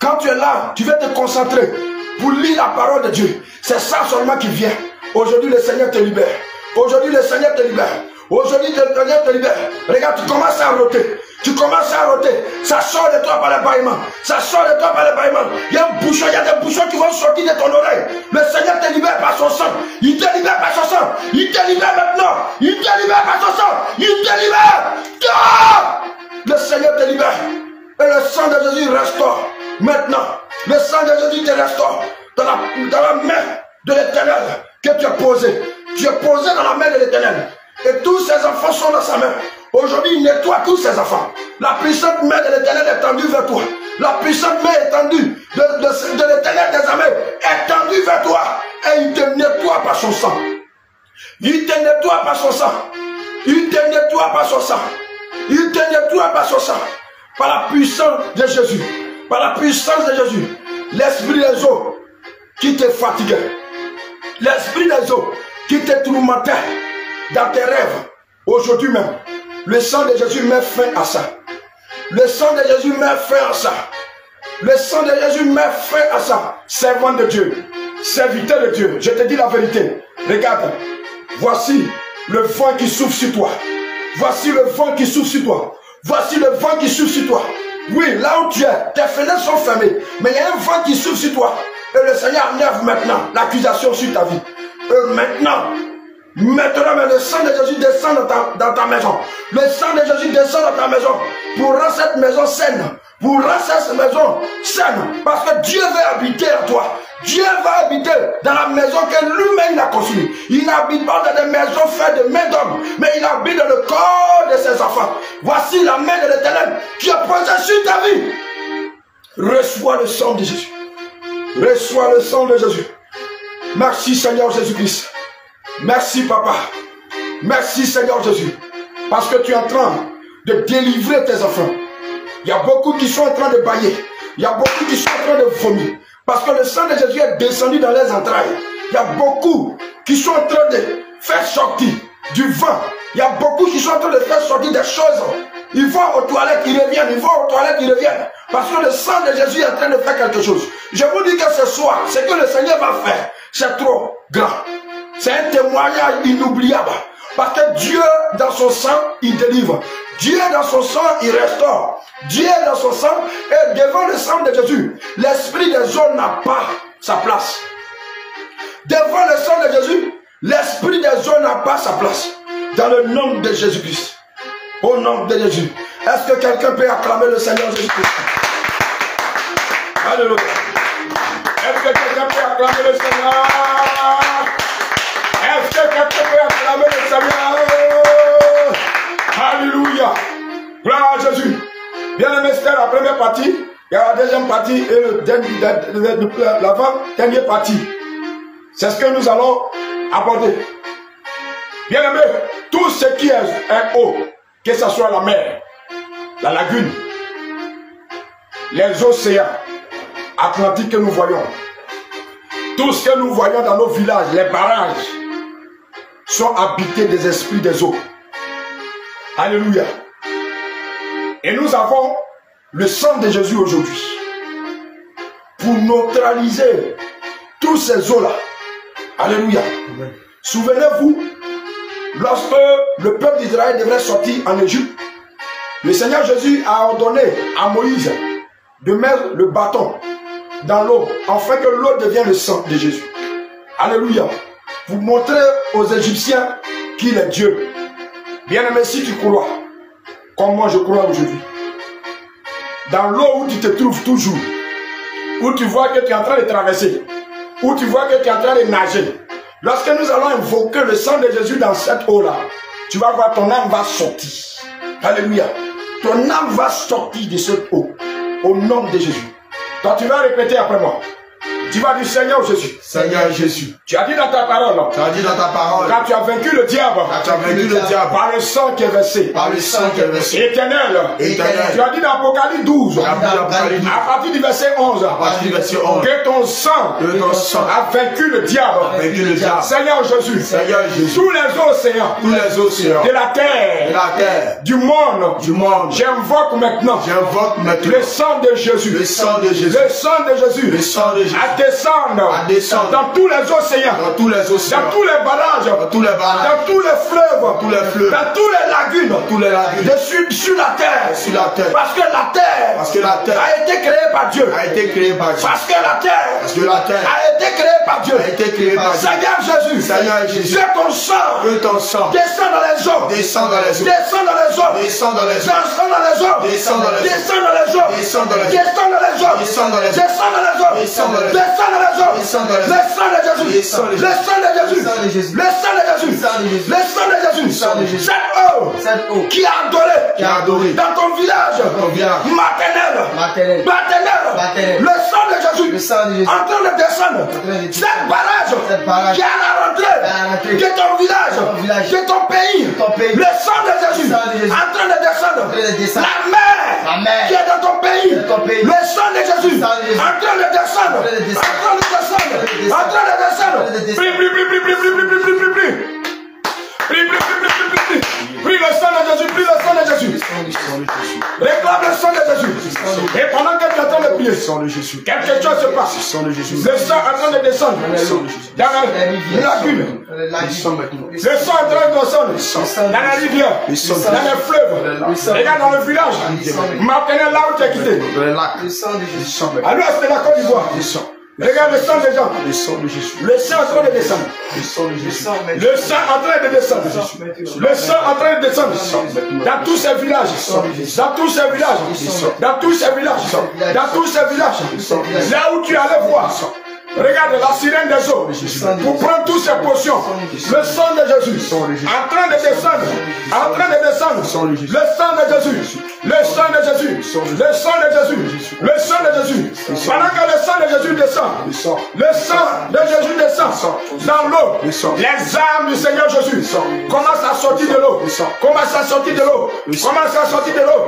Quand tu es là, tu vas te concentrer pour lire la parole de Dieu. C'est ça seulement qui vient. Aujourd'hui, le Seigneur te libère. Aujourd'hui, le Seigneur te libère. Aujourd'hui, le Seigneur te libère. Regarde, tu commences à roter. Tu commences à roter. Ça sort de toi par les bâillements. Ça sort de toi par les bâillements. Il y a un bouchon, il y a des bouchons qui vont sortir de ton oreille. Le Seigneur te libère par son sang. Il te libère par son sang. Il te libère maintenant. Il te libère par son sang. Il te libère. Ah! Le Seigneur te libère. Et le sang de Jésus restaure. Maintenant, le sang de Jésus te restaure. Dans la main de l'Éternel que tu as posé. Tu es posé dans la main de l'Éternel. Et tous ces enfants sont dans sa main. Aujourd'hui, il nettoie tous ses enfants. La puissante main de l'Éternel est tendue vers toi. La puissante main étendue de l'Éternel des armées est tendue vers toi. Et il te nettoie par son sang. Il te nettoie par son sang. Il te nettoie par son sang. Il te nettoie par son sang. Par la puissance de Jésus. Par la puissance de Jésus. L'esprit des eaux qui te fatiguait. L'esprit des eaux qui te tourmentait dans tes rêves. Aujourd'hui même. Le sang de Jésus met fin à ça. Le sang de Jésus met fin à ça. Le sang de Jésus met fin à ça. Servant de Dieu, serviteur de Dieu, je te dis la vérité. Regarde, voici le vent qui souffle sur toi. Voici le vent qui souffle sur toi. Voici le vent qui souffle sur toi. Oui, là où tu es, tes fenêtres sont fermées. Mais il y a un vent qui souffle sur toi. Et le Seigneur enlève maintenant l'accusation sur ta vie. Et maintenant, le sang de Jésus descend dans ta maison. Le sang de Jésus descend dans ta maison pour rendre cette maison saine. Pour rendre cette maison saine. Parce que Dieu veut habiter en toi. Dieu va habiter dans la maison que lui-même a construite. Il n'habite pas dans des maisons faites de main d'homme, mais il habite dans le corps de ses enfants. Voici la main de l'Éternel qui est posée sur ta vie. Reçois le sang de Jésus. Reçois le sang de Jésus. Merci Seigneur Jésus-Christ. Merci Papa. Merci Seigneur Jésus. Parce que tu es en train de délivrer tes enfants. Il y a beaucoup qui sont en train de bâiller. Il y a beaucoup qui sont en train de vomir. Parce que le sang de Jésus est descendu dans les entrailles. Il y a beaucoup qui sont en train de faire sortir du vent. Il y a beaucoup qui sont en train de faire sortir des choses. Ils vont aux toilettes, ils reviennent. Ils vont aux toilettes, ils reviennent. Parce que le sang de Jésus est en train de faire quelque chose. Je vous dis que ce soir, ce que le Seigneur va faire, c'est trop grand. C'est un témoignage inoubliable. Parce que Dieu, dans son sang, il délivre. Dieu, dans son sang, il restaure. Dieu, dans son sang, et devant le sang de Jésus, l'esprit des eaux n'a pas sa place. Devant le sang de Jésus, l'esprit des eaux n'a pas sa place. Dans le nom de Jésus-Christ. Au nom de Jésus. Est-ce que quelqu'un peut acclamer le Seigneur Jésus-Christ? Alléluia. Est-ce que quelqu'un peut acclamer le Seigneur? Est-ce que quelqu'un peut acclamer le Seigneur? Alléluia. Gloire à Jésus. Bien aimé, c'était la première partie. Il y a la deuxième partie et l'avant-dernière partie. C'est ce que nous allons aborder. Bien aimé, tout ce qui est eau, que ce soit la mer, la lagune, les océans atlantiques que nous voyons, tout ce que nous voyons dans nos villages, les barrages, sont habités des esprits des eaux. Alléluia. Et nous avons le sang de Jésus aujourd'hui pour neutraliser tous ces eaux-là. Alléluia. Souvenez-vous, lorsque le peuple d'Israël devrait sortir en Égypte, le Seigneur Jésus a ordonné à Moïse de mettre le bâton dans l'eau, afin que l'eau devienne le sang de Jésus. Alléluia. Vous montrez aux Égyptiens qu'il est Dieu. Bien aimé, si tu crois, comme moi je crois aujourd'hui, dans l'eau où tu te trouves toujours, où tu vois que tu es en train de traverser, où tu vois que tu es en train de nager, lorsque nous allons invoquer le sang de Jésus dans cette eau-là, tu vas voir ton âme va sortir. Alléluia. Ton âme va sortir de cette eau. Au nom de Jésus. Donc tu vas répéter après moi. Tu vas dire Seigneur Jésus. Seigneur Jésus. Tu as dit dans ta parole. Tu as dit dans ta parole. Quand tu as vaincu le diable. Quand tu as vaincu le diable. Par le sang qui est versé. Par le sang qui est versé. Éternel. Éternel. Tu as dit dans Apocalypse 12. À partir du verset 11. À partir du verset 11. Que ton sang. A vaincu le diable. Vaincu le diable. Seigneur Jésus. Seigneur Jésus. Tous les océans. Tous les océans. De la terre. De la terre. Du monde. Du monde. J'invoque maintenant. J'invoque maintenant. Le sang de Jésus. Le sang de Jésus. Le sang de Jésus. Le sang de Jésus. À descendre. Dans tous les océans. Dans tous les océans. Dans tous les barrages. Dans tous les barrages. Dans tous les fleuves. Dans tous les fleuves. Dans tous les lagunes. Dans tous les lagunes. Sur la terre. Sur la terre. Parce que la terre. Parce que la terre. A été créée par Dieu. A été créée par Dieu. Parce que la terre. Parce que la terre. A été créée par Dieu. A été créée par Dieu. Seigneur Jésus. Seigneur Jésus. Que ton sang. Que ton sang. Descend dans les eaux. Descend dans les eaux. Descend dans les eaux. Descend dans les eaux. Descend dans les eaux. Descend dans les eaux. Descend dans les eaux. Descend dans les eaux. Descend dans les eaux. Descend dans les eaux. Descend dans les eaux. Descend dans les eaux. Descend dans les eaux. Descend dans les eaux. Le sang de Jésus. Le sang de Jésus. Le sang de Jésus. Le sang de Jésus. Cette eau qui a adoré dans ton village maternel. Le sang de Jésus en train de descendre. Cette barrage qui est à la rentrée de ton village, de ton pays. Le sang de Jésus en train de descendre. La mer qui est dans ton pays. Le sang de Jésus en train de descendre. En train de descendre. Prie le sang de Jésus, prie le sang de Jésus. Réclame le sang de Jésus. Et pendant que tu es en train de prier, quelque chose se passe. Le sang est en train de descendre dans la lagune. Le sang est en train de descendre dans la rivière, dans les fleuves. Regarde dans le village. Maintenant là où tu es quitté. À l'ouest de la Côte d'Ivoire. Regarde le sang des gens. Le sang en train de descendre. Le sang en train de descendre. Le sang en train de descendre. Dans tous ces villages. Dans tous ces villages. Dans tous ces villages. Dans tous ces villages. Là où tu allais voir. Regarde la sirène des eaux. Pour prendre toutes ces potions. Le sang de Jésus. En train de descendre. En train de descendre. Le sang de Jésus. Le sang de Jésus. Le sang de Jésus. Le sang de Jésus. Pendant que le sang de Jésus descend. Le sang de Jésus descend. Dans l'eau. Les âmes du Seigneur Jésus commencent à sortir de l'eau. Commencent à sortir de l'eau. Commencent à sortir de l'eau.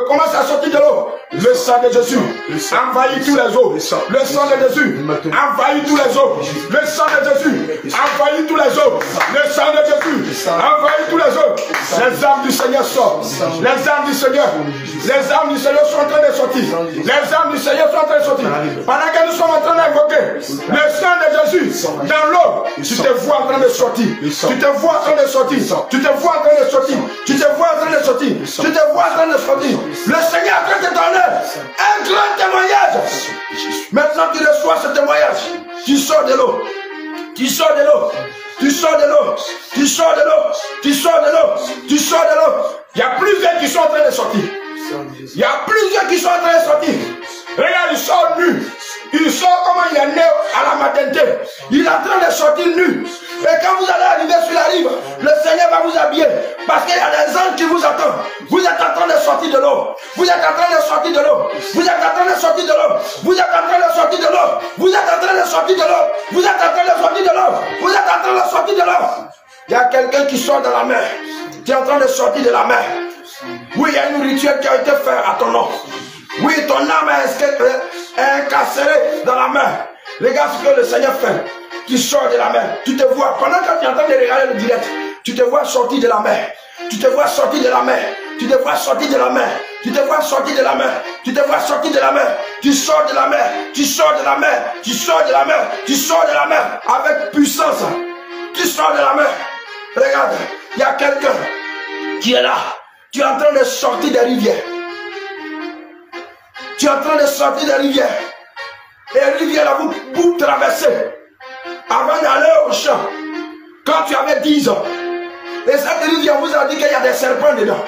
Commencent à sortir de l'eau. Le sang de Jésus envahit tous les eaux. Le sang de Jésus envahit tous les eaux. Le sang de Jésus envahit tous les eaux. Le sang de Jésus envahit tous les eaux. Les âmes du Seigneur sortent. Les âmes du Seigneur. Les âmes du Seigneur sont en train de sortir. Les âmes du Seigneur sont en train de sortir. Pendant que nous sommes en train d'invoquer le sang de Jésus dans l'eau, tu te vois en train de sortir. Tu te vois en train de sortir. Tu te vois en train de sortir. Tu te vois en train de sortir. Tu te vois en train de sortir. Le Seigneur est en train de te donner un grand témoignage. Maintenant tu reçois ce témoignage. Tu sors de l'eau. Tu sors de l'eau. Tu sors de l'eau. Tu sors de l'eau. Tu sors de l'eau. Tu sors de l'eau. Il y a plusieurs qui sont en train de sortir. Il y a plusieurs qui sont en train de sortir. Regarde, il sort nu. Il sort comment il est né à la maternité. Il est en train de sortir nu. Et quand vous allez arriver sur la rive, le Seigneur va vous habiller. Parce qu'il y a des anges qui vous attendent. Vous êtes en train de sortir de l'eau. Vous êtes en train de sortir de l'eau. Vous êtes en train de sortir de l'eau. Vous êtes en train de sortir de l'eau. Vous êtes en train de sortir de l'eau. Vous êtes en train de sortir de l'eau. Vous êtes en train de sortir de l'eau. Il y a quelqu'un qui sort de la mer. Tu es en train de sortir de la mer. Oui, il y a une rituel qui a été fait à ton nom. Oui, ton âme est incarcérée dans la mer. Regarde ce que le Seigneur fait. Tu sors de la mer. Tu te vois, pendant que tu es en train de regarder le direct, tu te vois sortir de la mer. Tu te vois sortir de la mer. Tu te vois sortir de la mer. Tu te vois sortir de la mer. Tu te vois sortir de la mer. Tu sors de la mer. Tu sors de la mer. Tu sors de la mer. Tu sors de la mer avec puissance. Tu sors de la mer. Regarde, il y a quelqu'un qui est là. Tu es en train de sortir des rivières. Tu es en train de sortir des rivières. Et les rivières là, vous traversez. Avant d'aller au champ, quand tu avais 10 ans, et cette rivière vous a dit qu'il y a des serpents dedans.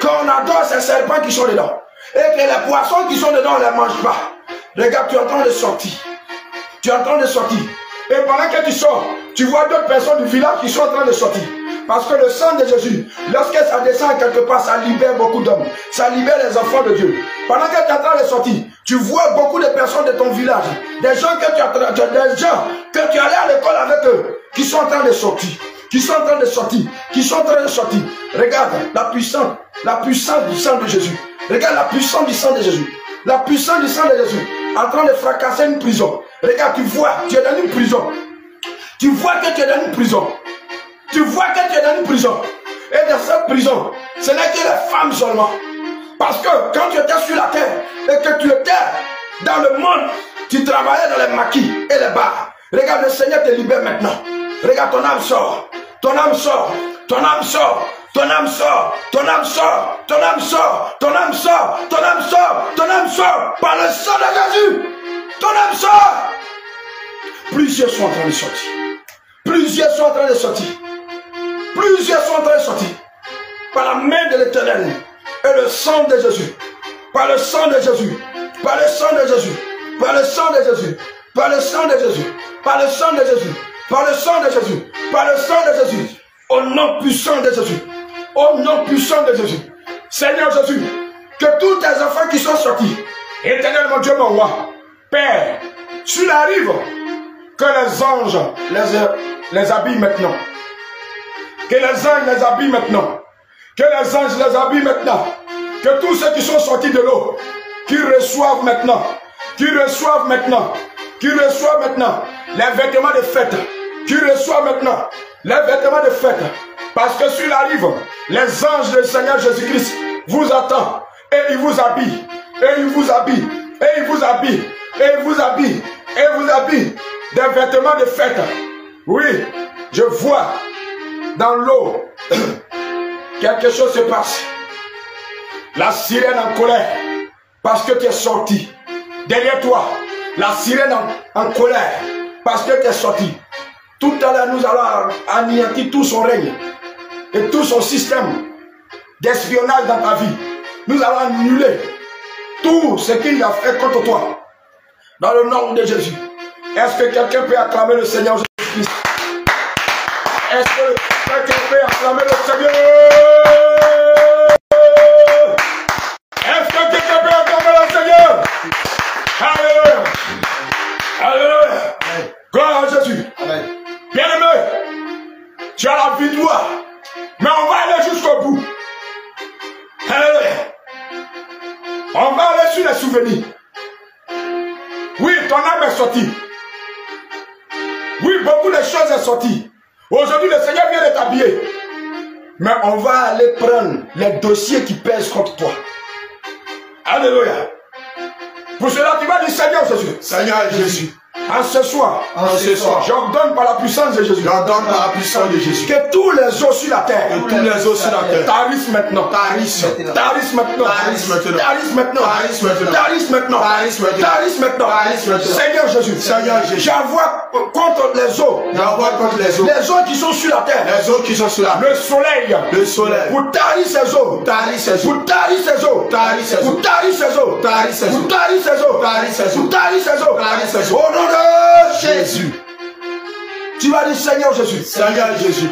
Quand on adore ces serpents qui sont dedans. et que les poissons qui sont dedans ne les mangent pas. Regarde, tu es en train de sortir. Tu es en train de sortir. Et pendant que tu sors, tu vois d'autres personnes du village qui sont en train de sortir. Parce que le sang de Jésus, lorsque ça descend quelque part, ça libère beaucoup d'hommes. Ça libère les enfants de Dieu. Pendant que tu es en train de sortir, tu vois beaucoup de personnes de ton village. Des gens que tu allais à l'école avec eux, qui sont en train de sortir. Qui sont en train de sortir. Qui sont en train de sortir. Regarde la puissance du sang de Jésus. Regarde la puissance du sang de Jésus. La puissance du sang de Jésus. En train de fracasser une prison. Regarde, tu vois, tu es dans une prison. Tu vois que tu es dans une prison. Tu vois que tu es dans une prison. Et dans cette prison, ce n'est que les femmes seulement. Parce que quand tu étais sur la terre et que tu étais dans le monde, tu travaillais dans les maquis et les bars. Regarde, le Seigneur te libère maintenant. Regarde, ton âme sort. Ton âme sort. Ton âme sort. Ton âme sort. Ton âme sort. Ton âme sort. Ton âme sort. Ton âme sort. Ton âme sort. Par le sang de Jésus. Ton âme sort. Plusieurs sont en train de sortir. Plusieurs sont en train de sortir. Plusieurs sont en train de sortir. Par la main de l'Éternel. Et le sang de Jésus. Par le sang de Jésus. Par le sang de Jésus. Par le sang de Jésus. Par le sang de Jésus. Par le sang de Jésus. Par le sang de Jésus. Par le sang de Jésus. Au nom puissant de Jésus. Au nom puissant de Jésus. Seigneur Jésus. Que tous tes enfants qui sont sortis. Éternel mon Dieu mon roi. Père. Sur la rive. Que les anges les habillent maintenant. Que les anges les habillent maintenant. Que les anges les habillent maintenant. Que tous ceux qui sont sortis de l'eau, qu'ils reçoivent maintenant. Qu'ils reçoivent maintenant. Qu'ils reçoivent maintenant les vêtements de fête. Qu'ils reçoivent maintenant les vêtements de fête. Parce que sur la rive, les anges du Seigneur Jésus-Christ vous attendent. Et ils vous habillent. Et ils vous habillent. Et ils vous habillent. Et ils vous habillent. Et ils vous habillent des vêtements de fête. Oui, je vois dans l'eau quelque chose se passe. La sirène en colère parce que tu es sorti. Derrière toi, la sirène en colère parce que tu es sorti. Tout à l'heure, nous allons anéantir tout son règne et tout son système d'espionnage dans ta vie. Nous allons annuler tout ce qu'il a fait contre toi. Dans le nom de Jésus. Est-ce que quelqu'un peut acclamer le Seigneur Jésus-Christ? Est-ce que quelqu'un peut acclamer le Seigneur? Est-ce que quelqu'un peut acclamer le Seigneur? Alléluia! Alléluia! Gloire à Jésus! Bien-aimé, tu as la victoire, mais on va aller jusqu'au bout. Alléluia! On va aller sur les souvenirs. Oui, ton âme est sortie. Oui, beaucoup de choses sont sorties. Aujourd'hui, le Seigneur vient de t'habiller. Mais on va aller prendre les dossiers qui pèsent contre toi. Alléluia. Pour cela, tu vas dire Seigneur Jésus. Seigneur Jésus. En ce soir, j'ordonne par la puissance de Jésus. J'ordonne par la puissance de Jésus. Que tous les os sur la terre. Que tous les os sur la terre. Tarissent maintenant. Tarissent. Tarissent maintenant. Tarissent maintenant. Tarissent maintenant. Tarissent maintenant. Tarissent maintenant. Tarissent maintenant. Tarissent maintenant. Tarissent maintenant. Seigneur Jésus. Seigneur Jésus. J'envoie contre les os. J'envoie contre les os. Les os qui sont sur la terre. Les os qui sont sur la terre. Le soleil. Le soleil. Vous tarissez ces os. Tarissez ces os. Vous tarissez ces os. Tarissez ces os. Vous tarissez ces os. Tarissez ces os. Vous tarissez ces os. Tarissez ces os. Vous tarissez ces os. Tarissez ces os. Au nom de Jésus. Tu vas dire Seigneur Jésus. Seigneur Jésus.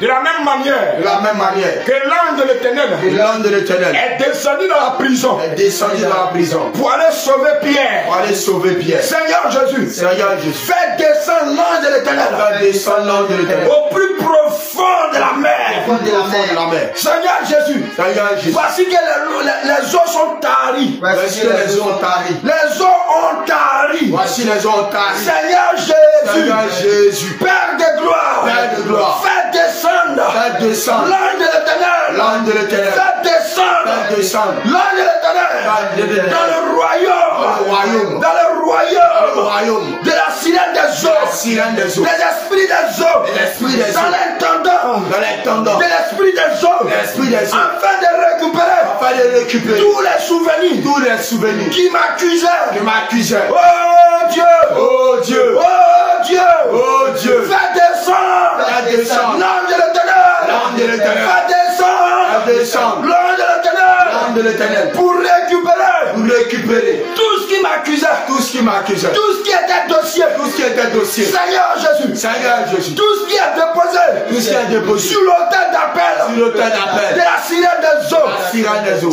De la même manière. De la même manière. Que l'ange de l'Éternel. L'ange de l'Éternel. Est descendu dans la prison. Est descendu dans la prison. Pour aller sauver Pierre. Pour aller sauver Pierre. Seigneur Jésus. Seigneur Jésus. Fais descendre l'ange de l'Éternel. Fais descendre l'ange de l'Éternel. Au plus profond de la mer. Au plus profond de la mer. Seigneur Jésus. Seigneur Jésus. Voici que les eaux sont taries. Voici que les eaux ont tari. Les eaux ont tari. Voici les eaux ont tari. Seigneur Jésus. Seigneur Jésus. Père de gloire. Père de gloire. Fais descendre. Fais descendre. L'ange de l'Éternel. L'ange de l'Éternel. Fais descendre. Fais descendre. L'ange de l'Éternel. Dans le royaume. Dans le royaume. Dans le royaume. Le royaume. De la sirène des eaux. La sirène des eaux. Des esprits des eaux. Des esprits des eaux. Dans l'intendant. Dans l'intendant. De l'esprit des eaux. L'esprit des eaux. Afin de récupérer. Afin de récupérer. Tous les souvenirs. Tous les souvenirs. Qui m'accusaient. Qui m'accusaient. Oh Dieu. Oh Dieu. Oh Dieu. Oh Dieu. Fais descendre. Fais descendre. L'ange de l'Éternel. L'ange de l'Éternel. Fais descendre. Fais descendre. L'ange de l'Éternel. L'ange de l'Éternel. Pour récupérer tout ce qui m'accusait. Tout ce qui était dossier. Seigneur Jésus. Tout ce qui est déposé. Sur l'autel d'appel. De la sirène des eaux.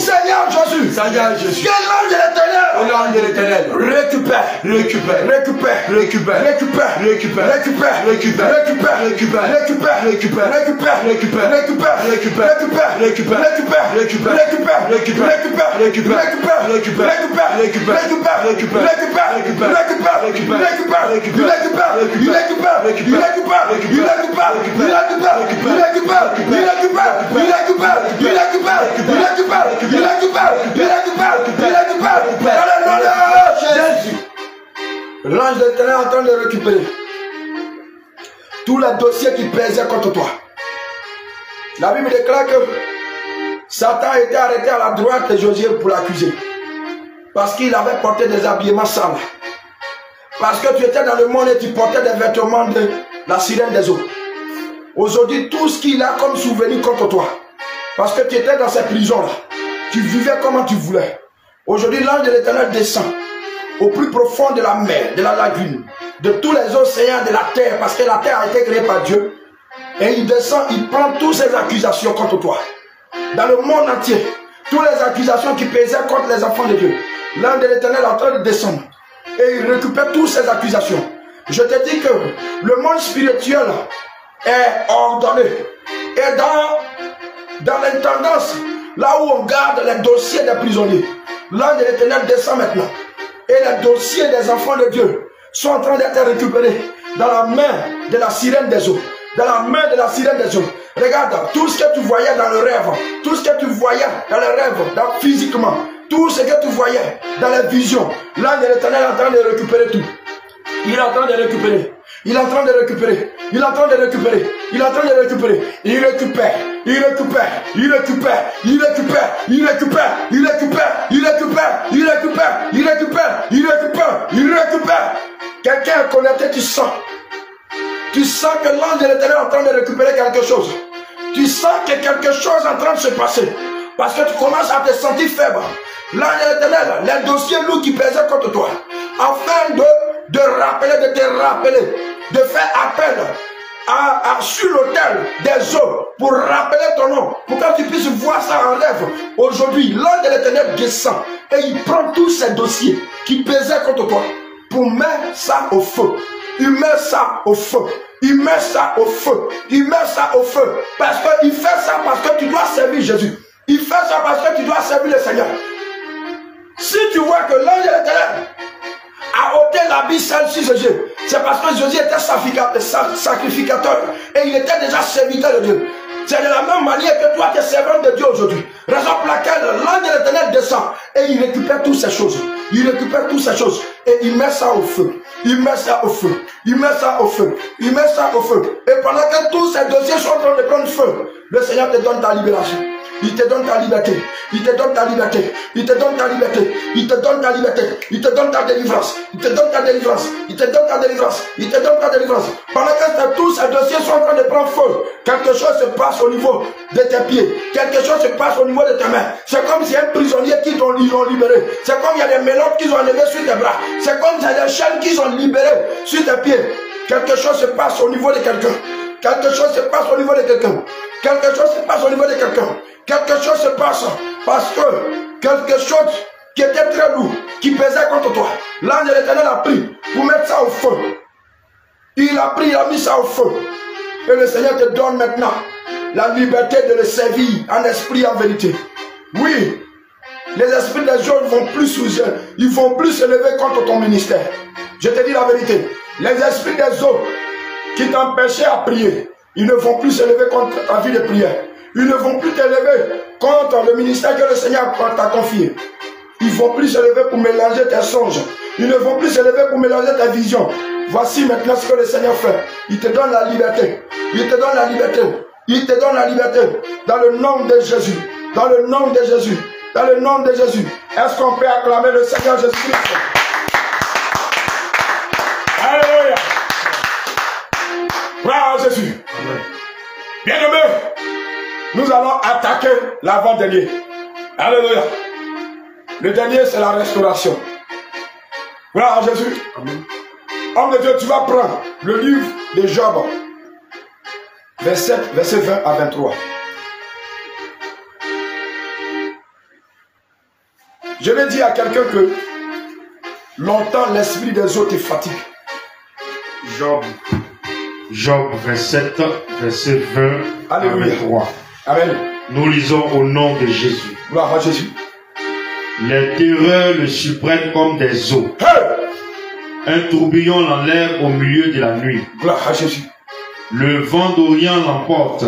Seigneur Jésus. Que l'ange de l'Éternel récupère L'ange de l'Éternel est en train de récupérer tous les dossiers qui pesaient contre toi. La Bible déclare que Satan était arrêté à la droite de Josué pour l'accuser. Parce qu'il avait porté des habillements sales. Parce que tu étais dans le monde et tu portais des vêtements de la sirène des eaux. Aujourd'hui, tout ce qu'il a comme souvenir contre toi. Parce que tu étais dans cette prison-là. Tu vivais comme tu voulais. Aujourd'hui, l'ange de l'Éternel descend au plus profond de la mer, de la lagune, de tous les océans de la terre, parce que la terre a été créée par Dieu. Et il descend, il prend toutes ces accusations contre toi. Dans le monde entier, toutes les accusations qui pesaient contre les enfants de Dieu. L'ange de l'Éternel est en train de descendre. Et il récupère toutes ces accusations. Je te dis que le monde spirituel est ordonné. Et dans l'intendance, là où on garde les dossiers des prisonniers, l'ange de l'Éternel descend maintenant. Et les dossiers des enfants de Dieu sont en train d'être récupérés dans la main de la sirène des eaux. Dans la main de la sirène des eaux. Regarde, tout ce que tu voyais dans le rêve, tout ce que tu voyais dans le rêve, physiquement, tout ce que tu voyais dans les visions, l'ange de l'Éternel est en train de récupérer tout. Il est en train de récupérer. Il est en train de récupérer. Il est en train de récupérer. Il est en train de récupérer. Il récupère. Il récupère. Il récupère. Il récupère. Il récupère. Il récupère. Il récupère. Il récupère. Il récupère. Il récupère. Il récupère. Quelqu'un est connecté, tu sens. Tu sens que l'ange de l'Éternel est en train de récupérer quelque chose. Tu sens que quelque chose est en train de se passer. Parce que tu commences à te sentir faible. L'ange de l'Éternel, les dossiers lourds qui pesaient contre toi, afin de te rappeler, de faire appel sur l'autel des eaux pour rappeler ton nom, pour que tu puisses voir ça en rêve. Aujourd'hui, l'ange de l'Éternel descend et il prend tous ces dossiers qui pesaient contre toi pour mettre ça au feu. Il met ça au feu. Il met ça au feu. Il met ça au feu. Parce qu'il fait ça parce que tu dois servir Jésus. Il fait ça parce que tu dois servir le Seigneur. Si tu vois que l'ange de l'Éternel a ôté l'habit sale sur Jésus, c'est parce que Jésus était sacrificateur et il était déjà serviteur de Dieu. C'est de la même manière que toi tu es servant de Dieu aujourd'hui. Raison pour laquelle l'ange de l'Éternel descend et il récupère toutes ces choses. Il récupère toutes ces choses et il met ça au feu. Il met ça au feu. Il met ça au feu. Il met ça au feu. Et pendant que tous ces dossiers sont en train de prendre feu, le Seigneur te donne ta libération. Il te donne ta liberté. Il te donne ta liberté. Il te donne ta liberté. Il te donne ta liberté. Il te donne ta délivrance. Il te donne ta délivrance. Il te donne ta délivrance. Il te donne ta délivrance. Pendant que tous ces dossiers sont en train de prendre feu, quelque chose se passe au niveau de tes pieds. Quelque chose se passe au niveau de tes mains. C'est comme si un prisonnier qu'ils ont libéré. C'est comme il y a des mélodes qu'ils ont enlevés sur tes bras. C'est comme il y a des chaînes qu'ils ont libérées sur tes pieds. Quelque chose se passe au niveau de quelqu'un. Quelque chose se passe au niveau de quelqu'un. Quelque chose se passe au niveau de quelqu'un. Quelque chose se passe parce que quelque chose qui était très lourd, qui pesait contre toi, l'ange de l'Éternel a pris pour mettre ça au feu. Il a pris, il a mis ça au feu. Et le Seigneur te donne maintenant la liberté de le servir en esprit et en vérité. Oui, les esprits des gens vont plus se lever contre ton ministère. Je te dis la vérité. Les esprits des autres qui t'empêchaient à prier, ils ne vont plus se lever contre ta vie de prière. Ils ne vont plus te lever contre le ministère que le Seigneur t'a confié. Ils ne vont plus se lever pour mélanger tes songes. Ils ne vont plus se lever pour mélanger tes visions. Voici maintenant ce que le Seigneur fait. Il te donne la liberté. Il te donne la liberté. Il te donne la liberté. Dans le nom de Jésus. Dans le nom de Jésus. Dans le nom de Jésus. Est-ce qu'on peut acclamer le Seigneur Jésus-Christ? Alléluia. Gloire à Jésus. Bien-aimé, nous allons attaquer l'avant-dernier. Alléluia. Le dernier, c'est la restauration. Voilà, en Jésus. Amen. Homme de Dieu, tu vas prendre le livre de Job, verset 20 à 23. Je vais dire à quelqu'un que longtemps l'esprit des autres te fatigue. Job 27, verset 20 Alléluia. à 23. Amen. Nous lisons au nom de Jésus. Gloire à Jésus. Les terreurs le surprennent comme des eaux. Hey! Un tourbillon l'enlève au milieu de la nuit. Gloire à Jésus. Le vent d'Orient l'emporte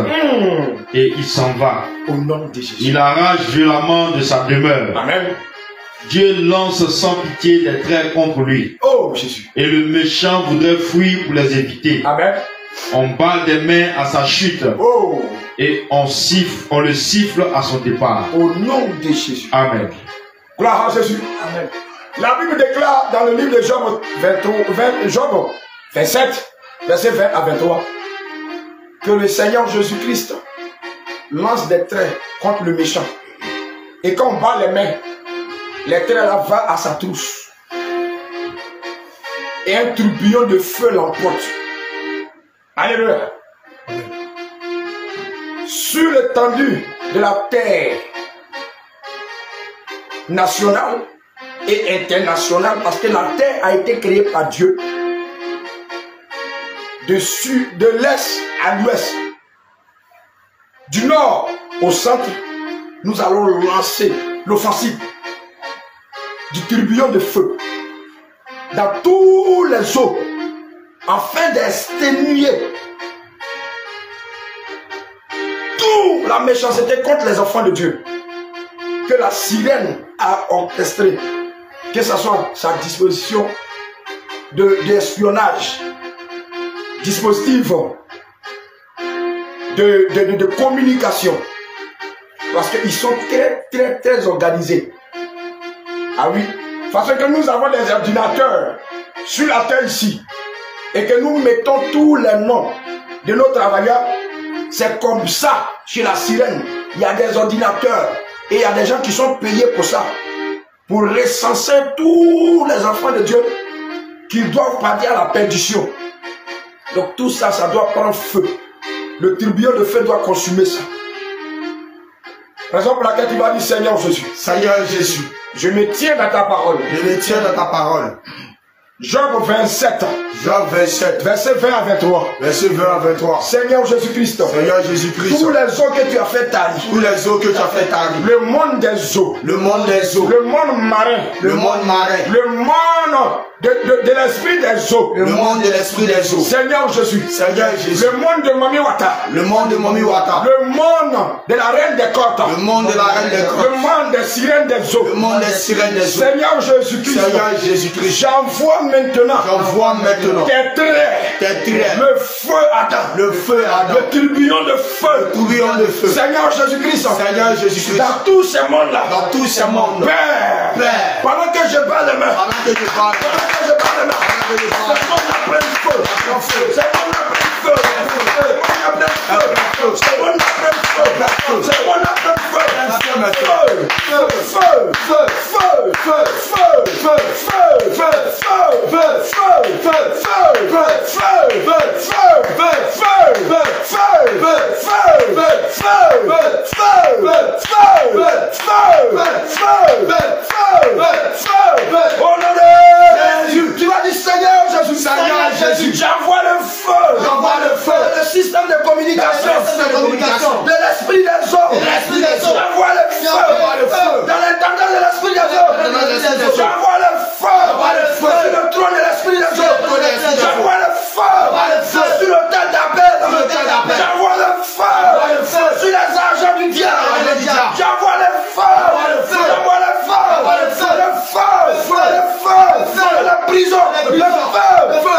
et il s'en va. Au nom de Jésus. Il arrache violemment de sa demeure. Amen. Dieu lance sans pitié des traits contre lui. Oh Jésus. Et le méchant voudrait fuir pour les éviter. Amen. On bat des mains à sa chute. Oh. Et on le siffle à son départ. Au nom de Jésus. Amen. Gloire à Jésus. Amen. La Bible déclare dans le livre de Job 27, verset 20 à 23, que le Seigneur Jésus-Christ lance des traits contre le méchant. Et quand on bat les mains, les traits là vont à sa trousse. Et un tourbillon de feu l'emporte. Alléluia. Sur l'étendue de la terre nationale et internationale, parce que la terre a été créée par Dieu, de l'est à l'ouest, du nord au centre, nous allons lancer l'offensive du tourbillon de feu dans tous les eaux, afin d'exténuer toute la méchanceté contre les enfants de Dieu que la sirène a orchestré, que ce soit sa disposition d'espionnage, dispositif de communication, parce qu'ils sont très organisés. Ah oui, parce que nous avons des ordinateurs sur la terre ici, et que nous mettons tous les noms de nos travailleurs. C'est comme ça chez la sirène. Il y a des ordinateurs et il y a des gens qui sont payés pour ça, pour recenser tous les enfants de Dieu qui doivent partir à la perdition. Donc tout ça, ça doit prendre feu. Le tourbillon de feu doit consumer ça. Raison pour laquelle tu vas dire: Seigneur Jésus, Seigneur Jésus, je me tiens dans ta parole. Je me tiens dans ta parole. Job 27. Job 27. Verset 20 à 23. Verset 20 à 23. Seigneur Jésus-Christ. Seigneur Jésus-Christ. Tous les eaux que tu as fait tarir. Tous les eaux que tu as fait tarir. Le monde des eaux. Le monde des eaux. Le monde marin. Le monde marin. Le monde de l'esprit des eaux. Le monde de l'esprit des eaux. Seigneur Jésus. Seigneur Jésus. Le monde de Mami Wata. Le monde de Mami Wata. Le monde de la reine des côtes. Le monde de la reine des côtes. Le monde des sirènes des eaux. Le monde des sirènes des eaux. Seigneur Jésus-Christ. Seigneur Jésus-Christ. J'envoie maintenant. J'envoie maintenant. Tes traits. Le feu Adam. Le feu Adam. Le tourbillon de feu. Le tourbillon de feu. Seigneur Jésus-Christ. Seigneur Jésus-Christ. Dans tous ces mondes-là. Dans tous ces mondes. Père. Père. Pendant que je bats les mains. Pendant que je bats les mains. Pendant que je bats les mains. C'est bon après le feu. C'est bon après le feu. C'est bon après le feu. C'est bon après le feu. Tu vas dire: Seigneur Jésus, Seigneur Jésus, j'envoie le feu. J'envoie le feu. Le système de communication. De l'esprit des eaux. J'envoie le feu. Dans l'intendant de l'esprit des eaux. J'envoie le feu. Sur le trône de l'esprit des eaux. J'envoie le feu. Sur l'autel d'Abel. J'envoie le feu. Sur les argents du diable. J'envoie le feu. J'envoie le feu. Le feu. De la prison. Le feu.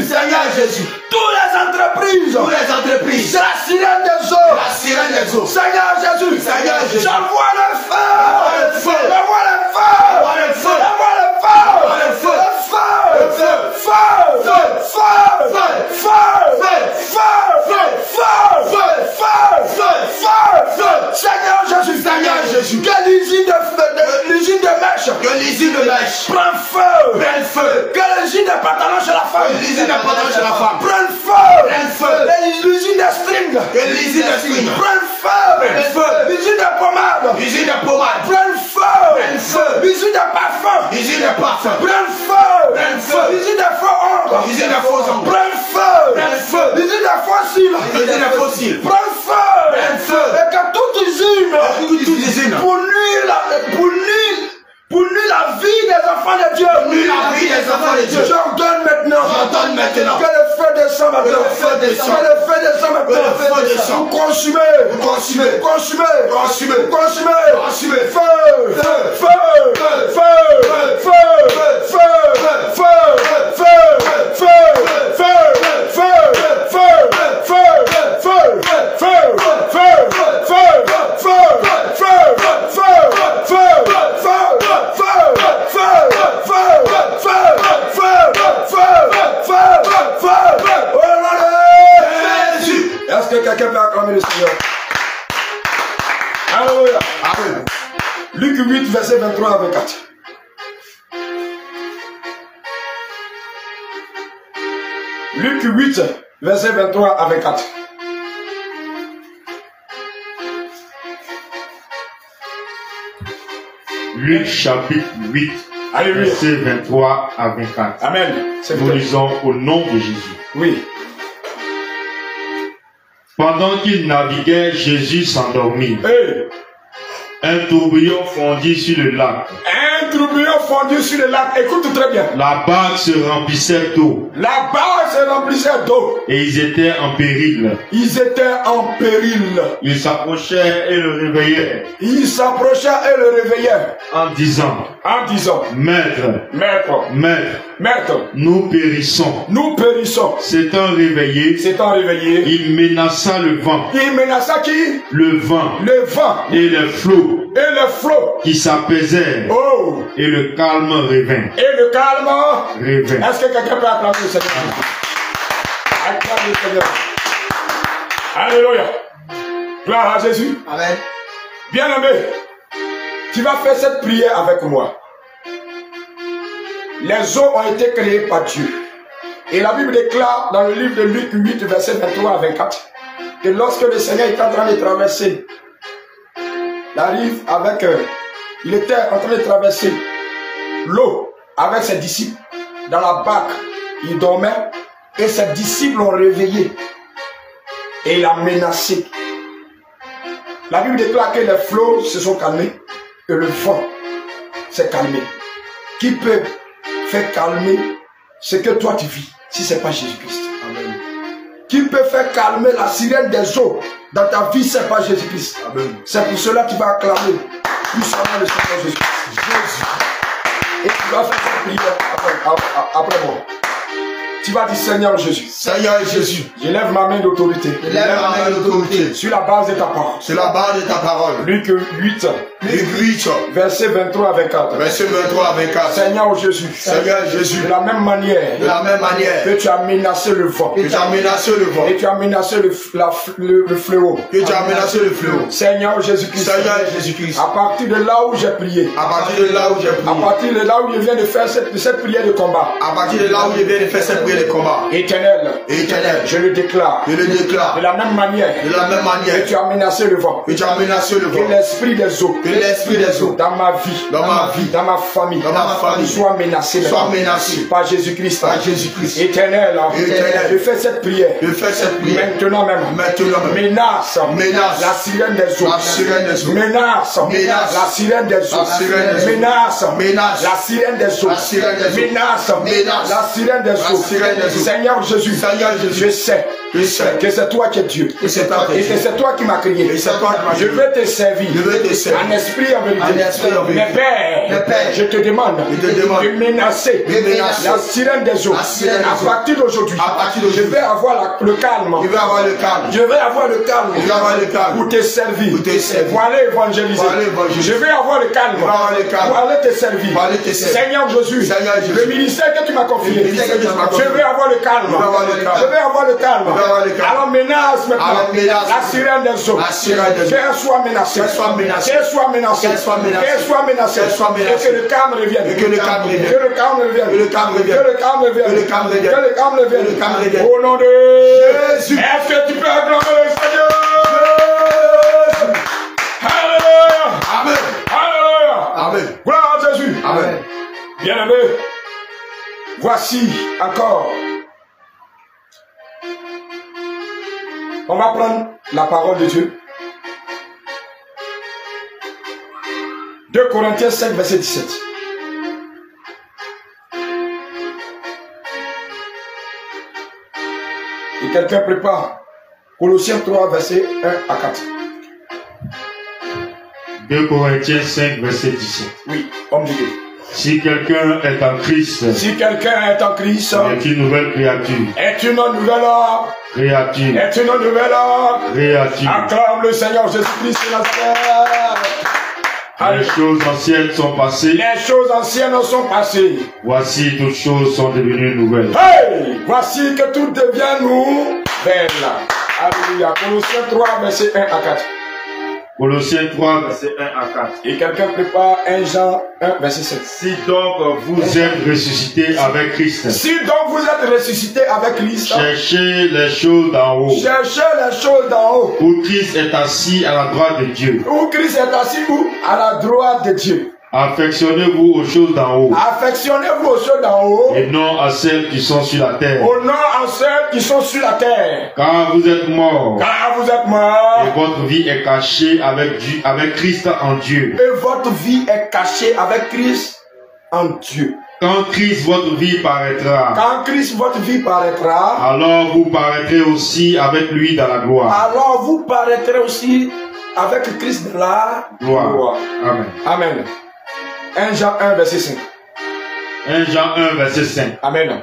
Seigneur Jésus. Toutes les entreprises. C'est la sirène des eaux. Seigneur Jésus. J'envoie le feu. J'envoie le feu. femme. L'usine d'importance de la femme. Prenne feu. L'usine de string. L'usine de string. Prenne feu. L'usine de pommade. L'usine de pommade. Prenne feu. L'usine de parfum. L'usine de parfum. Prenne feu. L'usine de faux ongles. L'usine de faux ongles. Prenne feu. L'usine de fossiles. L'usine de fossiles. Prenne feu. Et que toute usine. Pour nuire la vie des enfants de Dieu. J'ordonne maintenant. Que le feu descende maintenant. Que le feu descende maintenant. Vous consumez. Est-ce que quelqu'un peut acclamer le Seigneur? Alléluia. Amen. Luc 8, verset 23 à 24. Luc 8, verset 23 à 24. Luc chapitre 8, Alléluia. verset 23 à 24. Amen. Nous lisons au nom de Jésus. Oui. Pendant qu'il naviguait, Jésus s'endormit. Hey. Un tourbillon fondit sur le lac. Un tourbillon fondu sur le lac. Écoute très bien. La barque se remplissait d'eau. La barque se remplissait d'eau. Et ils étaient en péril. Ils Ils s'approchaient et le réveillaient. le réveillaient. En disant. Maître, nous périssons. S'étant réveillé. Il menaça le vent. Il menaça qui? Le vent. Et les flots. Qui s'apaisaient. Oh. Et le calme revint. Est-ce que quelqu'un peut acclamer le Seigneur? Acclame le Seigneur. Alléluia. Gloire à Jésus. Amen. Bien-aimé, tu vas faire cette prière avec moi. Les eaux ont été créées par Dieu. Et la Bible déclare dans le livre de Luc 8, verset 23 à 24, que lorsque le Seigneur était en train de traverser il était en train de traverser l'eau avec ses disciples dans la barque. Il dormait et ses disciples l'ont réveillé et il a menacé. La Bible déclare que les flots se sont calmés et le vent s'est calmé. Qui peut faire calmer ce que toi tu vis si ce n'est pas Jésus-Christ? Amen. Qui peut faire calmer la sirène des eaux dans ta vie, ce n'est pas Jésus-Christ? Amen. C'est pour cela que tu vas acclamer puissamment le Seigneur Jésus. Et tu vas faire cette prière après moi. Tu vas dire Seigneur Jésus. Seigneur Jésus. Je lève ma main d'autorité. Sur la base de ta parole. Luc 8. Verset 23 à 24. Seigneur Jésus. De la même manière. Que tu as menacé le vent. Et tu as menacé le fléau. Seigneur Jésus-Christ. À partir de là où j'ai prié. À partir de là où je viens de faire cette prière de combat. Éternel, je le déclare. De la même manière. Que tu as menacé le vent. Que l'esprit des eaux. Dans ma vie. Dans ma famille. Soit menacé. Par Jésus-Christ. Éternel. Je fais cette prière. Maintenant même. Menace. La sirène des eaux. Menace. La sirène des eaux. Menace. La sirène des eaux. Menace. La sirène des eaux. Seigneur Jésus, je sais que c'est toi qui es Dieu. Et que c'est toi qui m'as créé. Je veux te servir en esprit et en vérité. Mais Père, je te demande de menacer la sirène des eaux. À partir d'aujourd'hui, je vais avoir le calme. Je vais avoir le calme pour te servir. Pour aller évangéliser. Je vais avoir le calme pour aller te servir. Seigneur Jésus, le ministère que tu m'as confié, je vais avoir le calme. Je vais avoir le calme la menace maintenant, la sirène des eaux, qu'elle soit menacée, qu'elle soit menacée, qu'elle soit menacée, qu'elle soit menacée, et que le calme revienne, que le calme revienne, que le calme revienne, que le calme revienne, que le calme revienne, que le calme revienne, que le calme revienne, au nom de Jésus. Est-ce que tu peux acclamer le Seigneur? Alléluia. Amen. Alléluia. Amen. Gloire à Jésus. Amen. Bien-aimé, voici encore. On va prendre la parole de Dieu. 2 Corinthiens 5, verset 17. Et quelqu'un prépare Colossiens 3, verset 1 à 4. 2 Corinthiens 5, verset 17. Oui, homme de Dieu. Si quelqu'un est en Christ, si quelqu'un est en Christ, est une nouvelle créature. Est une nouvelle créature. Est une nouvelle créature. Acclame le Seigneur Jésus-Christ de Nazareth. Les choses anciennes sont passées. Les choses anciennes sont passées. Voici toutes choses sont devenues nouvelles. Hey! Voici que tout devient nouvelle. Alléluia. Colossiens 3, verset 1 à 4. Colossiens 3, verset 1 à 4. Et quelqu'un prépare 1 Jean 1, verset 7. Si donc vous êtes ressuscités avec Christ. Si donc vous êtes ressuscités avec Christ. Cherchez les choses d'en haut. Cherchez les choses d'en haut. Où Christ est assis à la droite de Dieu. Où Christ est assis où? À la droite de Dieu. Affectionnez-vous aux choses d'en haut. Affectionnez-vous aux choses d'en haut. Et non à celles qui sont sur la terre. Au non à celles qui sont sur la terre. Car vous êtes morts. Car vous êtes morts. Et votre vie est cachée avec Christ en Dieu. Et votre vie est cachée avec Christ en Dieu. Quand Christ votre vie paraîtra. Quand Christ votre vie paraîtra. Alors vous paraîtrez aussi avec lui dans la gloire. Alors vous paraîtrez aussi avec Christ dans la gloire. Amen. Amen. 1 Jean 1, verset 5. 1 Jean 1, verset 5. Amen.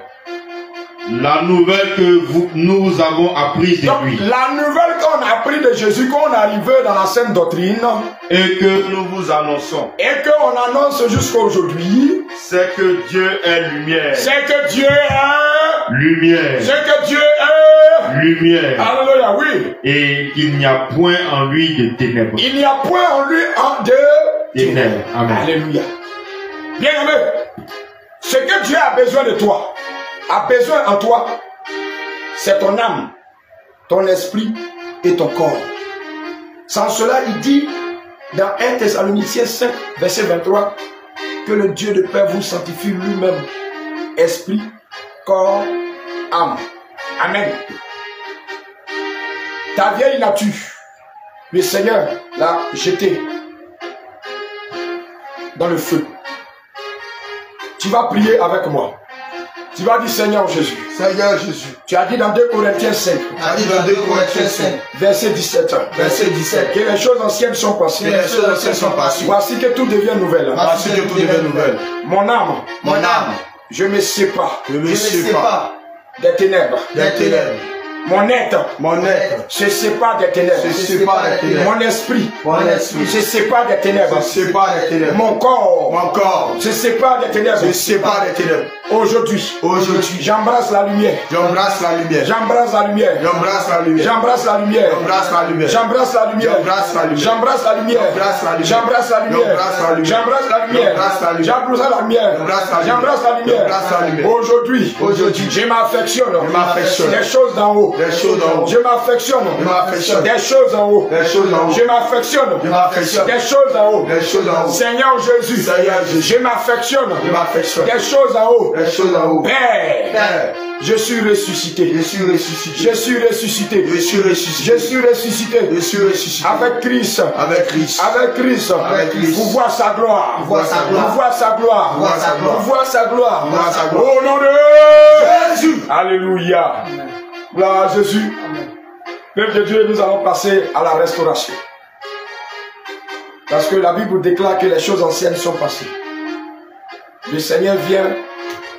La nouvelle que nous avons apprise de lui. La nouvelle qu'on a appris de Jésus, qu'on est arrivé dans la sainte doctrine. Et que nous vous annonçons. Et qu'on annonce jusqu'à aujourd'hui. C'est que Dieu est lumière. C'est que Dieu est lumière. C'est que Dieu est lumière. Alléluia, oui. Et qu'il n'y a point en lui de ténèbres. Il n'y a point en lui de ténèbres. Amen. Alléluia. Bien aimé, ce que Dieu a besoin de toi, a besoin en toi, c'est ton âme, ton esprit et ton corps. Sans cela, il dit dans 1 Thessaloniciens 5, verset 23, que le Dieu de paix vous sanctifie lui-même, esprit, corps, âme. Amen. Ta vieille nature, le Seigneur l'a jetée dans le feu. Tu vas prier avec moi. Tu vas dire Seigneur Jésus. Seigneur Jésus. Tu as dit dans 2 Corinthiens 5. Tu as dit dans 2 Corinthiens 5. Verset 17. Verset 17. Que les choses anciennes sont passées. Que les choses anciennes sont passées. Voici que tout devient nouvelle. Voici que tout devient nouvelle. Mon âme. Mon âme. Je me sépare. Je me sépare. Des ténèbres. Des ténèbres. Mon être. Mon être. Se sépare des ténèbres. Se sépare des ténèbres. Mon esprit. Mon esprit. Se sépare des ténèbres. Se sépare des ténèbres. Mon corps. Mon corps. Se sépare des ténèbres. Se sépare des ténèbres. Aujourd'hui. Aujourd'hui. J'embrasse la lumière. J'embrasse la lumière. J'embrasse la lumière. J'embrasse la lumière. J'embrasse la lumière. J'embrasse la lumière. J'embrasse la lumière. J'embrasse la lumière. J'embrasse la lumière. J'embrasse la lumière. J'embrasse la lumière. J'embrasse la lumière. J'embrasse la lumière. J'embrasse la lumière. J'embrasse la lumière. J'embrasse la lumière. J'embrasse la lumière. Aujourd'hui. Aujourd'hui. Je m'affectionne. Je m'affectionne. Des choses d'en haut. Des choses d'en haut. Je m'affectionne. Je m'affectionne. Des choses en haut. Des choses d'en haut. Je m'affectionne. Je m'affectionne. Des choses en haut. Des choses d'en haut. Seigneur Jésus. Seigneur Jésus. Je m'affectionne. Je m'affectionne. Des choses en haut. Des choses d'en haut. Père. Père. Je suis ressuscité. Je suis ressuscité. Je suis ressuscité. Je suis ressuscité. Je suis ressuscité. Je suis ressuscité. Avec Christ. Avec Christ. Avec Christ. Avec Christ. Pour voir sa gloire. Pour voir sa gloire. Pour voir sa gloire. Pour voir sa gloire. Pour voir sa gloire. Pour voir sa gloire. Au nom de Jésus. Alléluia. Gloire à Jésus. Peuple de Dieu, nous allons passer à la restauration. Parce que la Bible déclare que les choses anciennes sont passées. Le Seigneur vient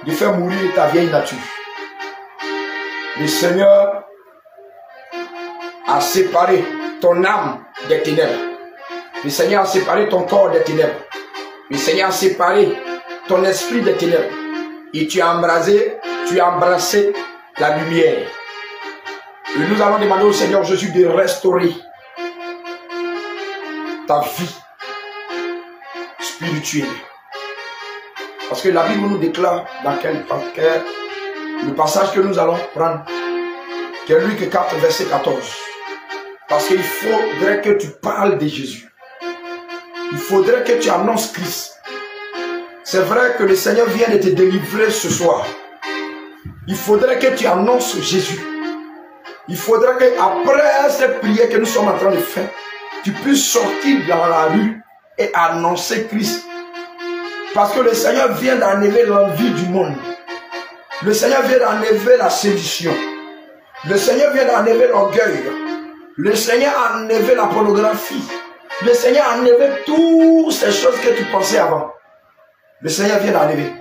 de faire mourir ta vieille nature. Le Seigneur a séparé ton âme des ténèbres. Le Seigneur a séparé ton corps des ténèbres. Le Seigneur a séparé ton esprit des ténèbres. Et tu as embrassé la lumière. Et nous allons demander au Seigneur Jésus de restaurer ta vie spirituelle. Parce que la Bible nous déclare dans le passage que nous allons prendre, qui est Luc 4, verset 14. Parce qu'il faudrait que tu parles de Jésus. Il faudrait que tu annonces Christ. C'est vrai que le Seigneur vient de te délivrer ce soir. Il faudrait que tu annonces Jésus. Il faudrait qu'après cette prière que nous sommes en train de faire, tu puisses sortir dans la rue et annoncer Christ. Parce que le Seigneur vient d'enlever l'envie du monde. Le Seigneur vient d'enlever la séduction. Le Seigneur vient d'enlever l'orgueil. Le Seigneur a enlevé la pornographie. Le Seigneur a enlevé toutes ces choses que tu pensais avant. Le Seigneur vient d'enlever.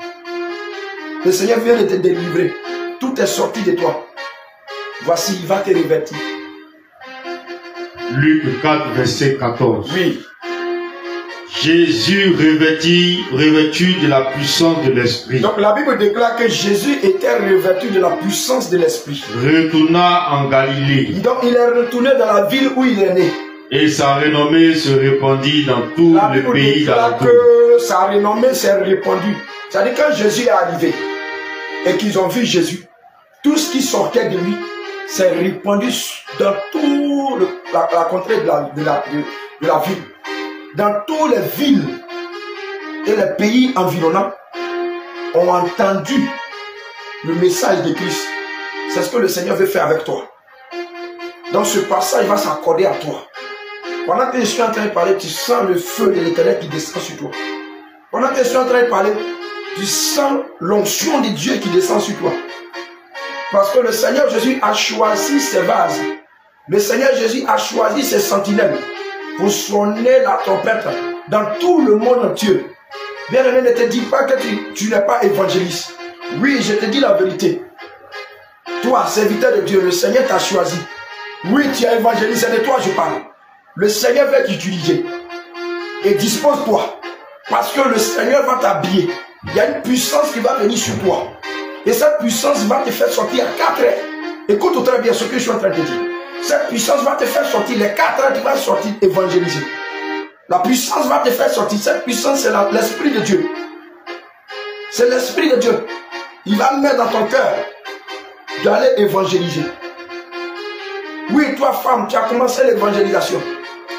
Le Seigneur vient de te délivrer. Tout est sorti de toi. Voici, il va te revêtir. Luc 4, verset 14. Oui. Jésus revêtu de la puissance de l'Esprit. Donc la Bible déclare que Jésus était revêtu de la puissance de l'Esprit. Retourna en Galilée. Donc il est retourné dans la ville où il est né. Et sa renommée se répandit dans tout le pays d'alentour. Que sa renommée s'est répandue. C'est-à-dire quand Jésus est arrivé et qu'ils ont vu Jésus, tout ce qui sortait de lui s'est répandu dans toute la contrée de la ville. Dans toutes les villes et les pays environnants ont entendu le message de Christ. C'est ce que le Seigneur veut faire avec toi. Dans ce passage, il va s'accorder à toi. Pendant que je suis en train de parler, tu sens le feu de l'Éternel qui descend sur toi. Pendant que je suis en train de parler, tu sens l'onction de Dieu qui descend sur toi. Parce que le Seigneur Jésus a choisi ses vases. Le Seigneur Jésus a choisi ses sentinelles pour sonner la trompette dans tout le monde entier. Bien-aimé, ne te dis pas que tu n'es pas évangéliste. Oui, je te dis la vérité. Toi, serviteur de Dieu, le Seigneur t'a choisi. Oui, tu es évangéliste, c'est de toi je parle. Le Seigneur va t'utiliser. Et dispose-toi. Parce que le Seigneur va t'habiller. Il y a une puissance qui va venir sur toi. Et cette puissance va te faire sortir à 4 heures. Écoute très bien ce que je suis en train de dire. Cette puissance va te faire sortir les 4 heures, tu vas sortir évangéliser. La puissance va te faire sortir. Cette puissance, c'est l'Esprit de Dieu. C'est l'Esprit de Dieu. Il va mettre dans ton cœur d'aller évangéliser. Oui, toi femme, tu as commencé l'évangélisation.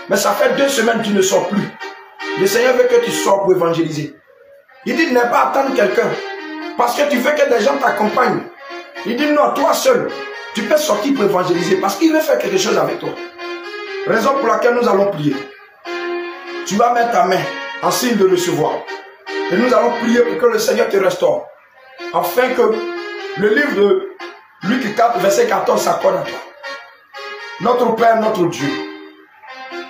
Mais ça fait 2 semaines que tu ne sors plus. Le Seigneur veut que tu sors pour évangéliser. Il dit, ne pas attendre quelqu'un. Parce que tu veux que des gens t'accompagnent. Il dit, non, toi seul, tu peux sortir pour évangéliser. Parce qu'il veut faire quelque chose avec toi. Raison pour laquelle nous allons prier. Tu vas mettre ta main en signe de recevoir. Et nous allons prier pour que le Seigneur te restaure. Afin que le livre de Luc 4, verset 14 s'accorde à toi. Notre Père, notre Dieu.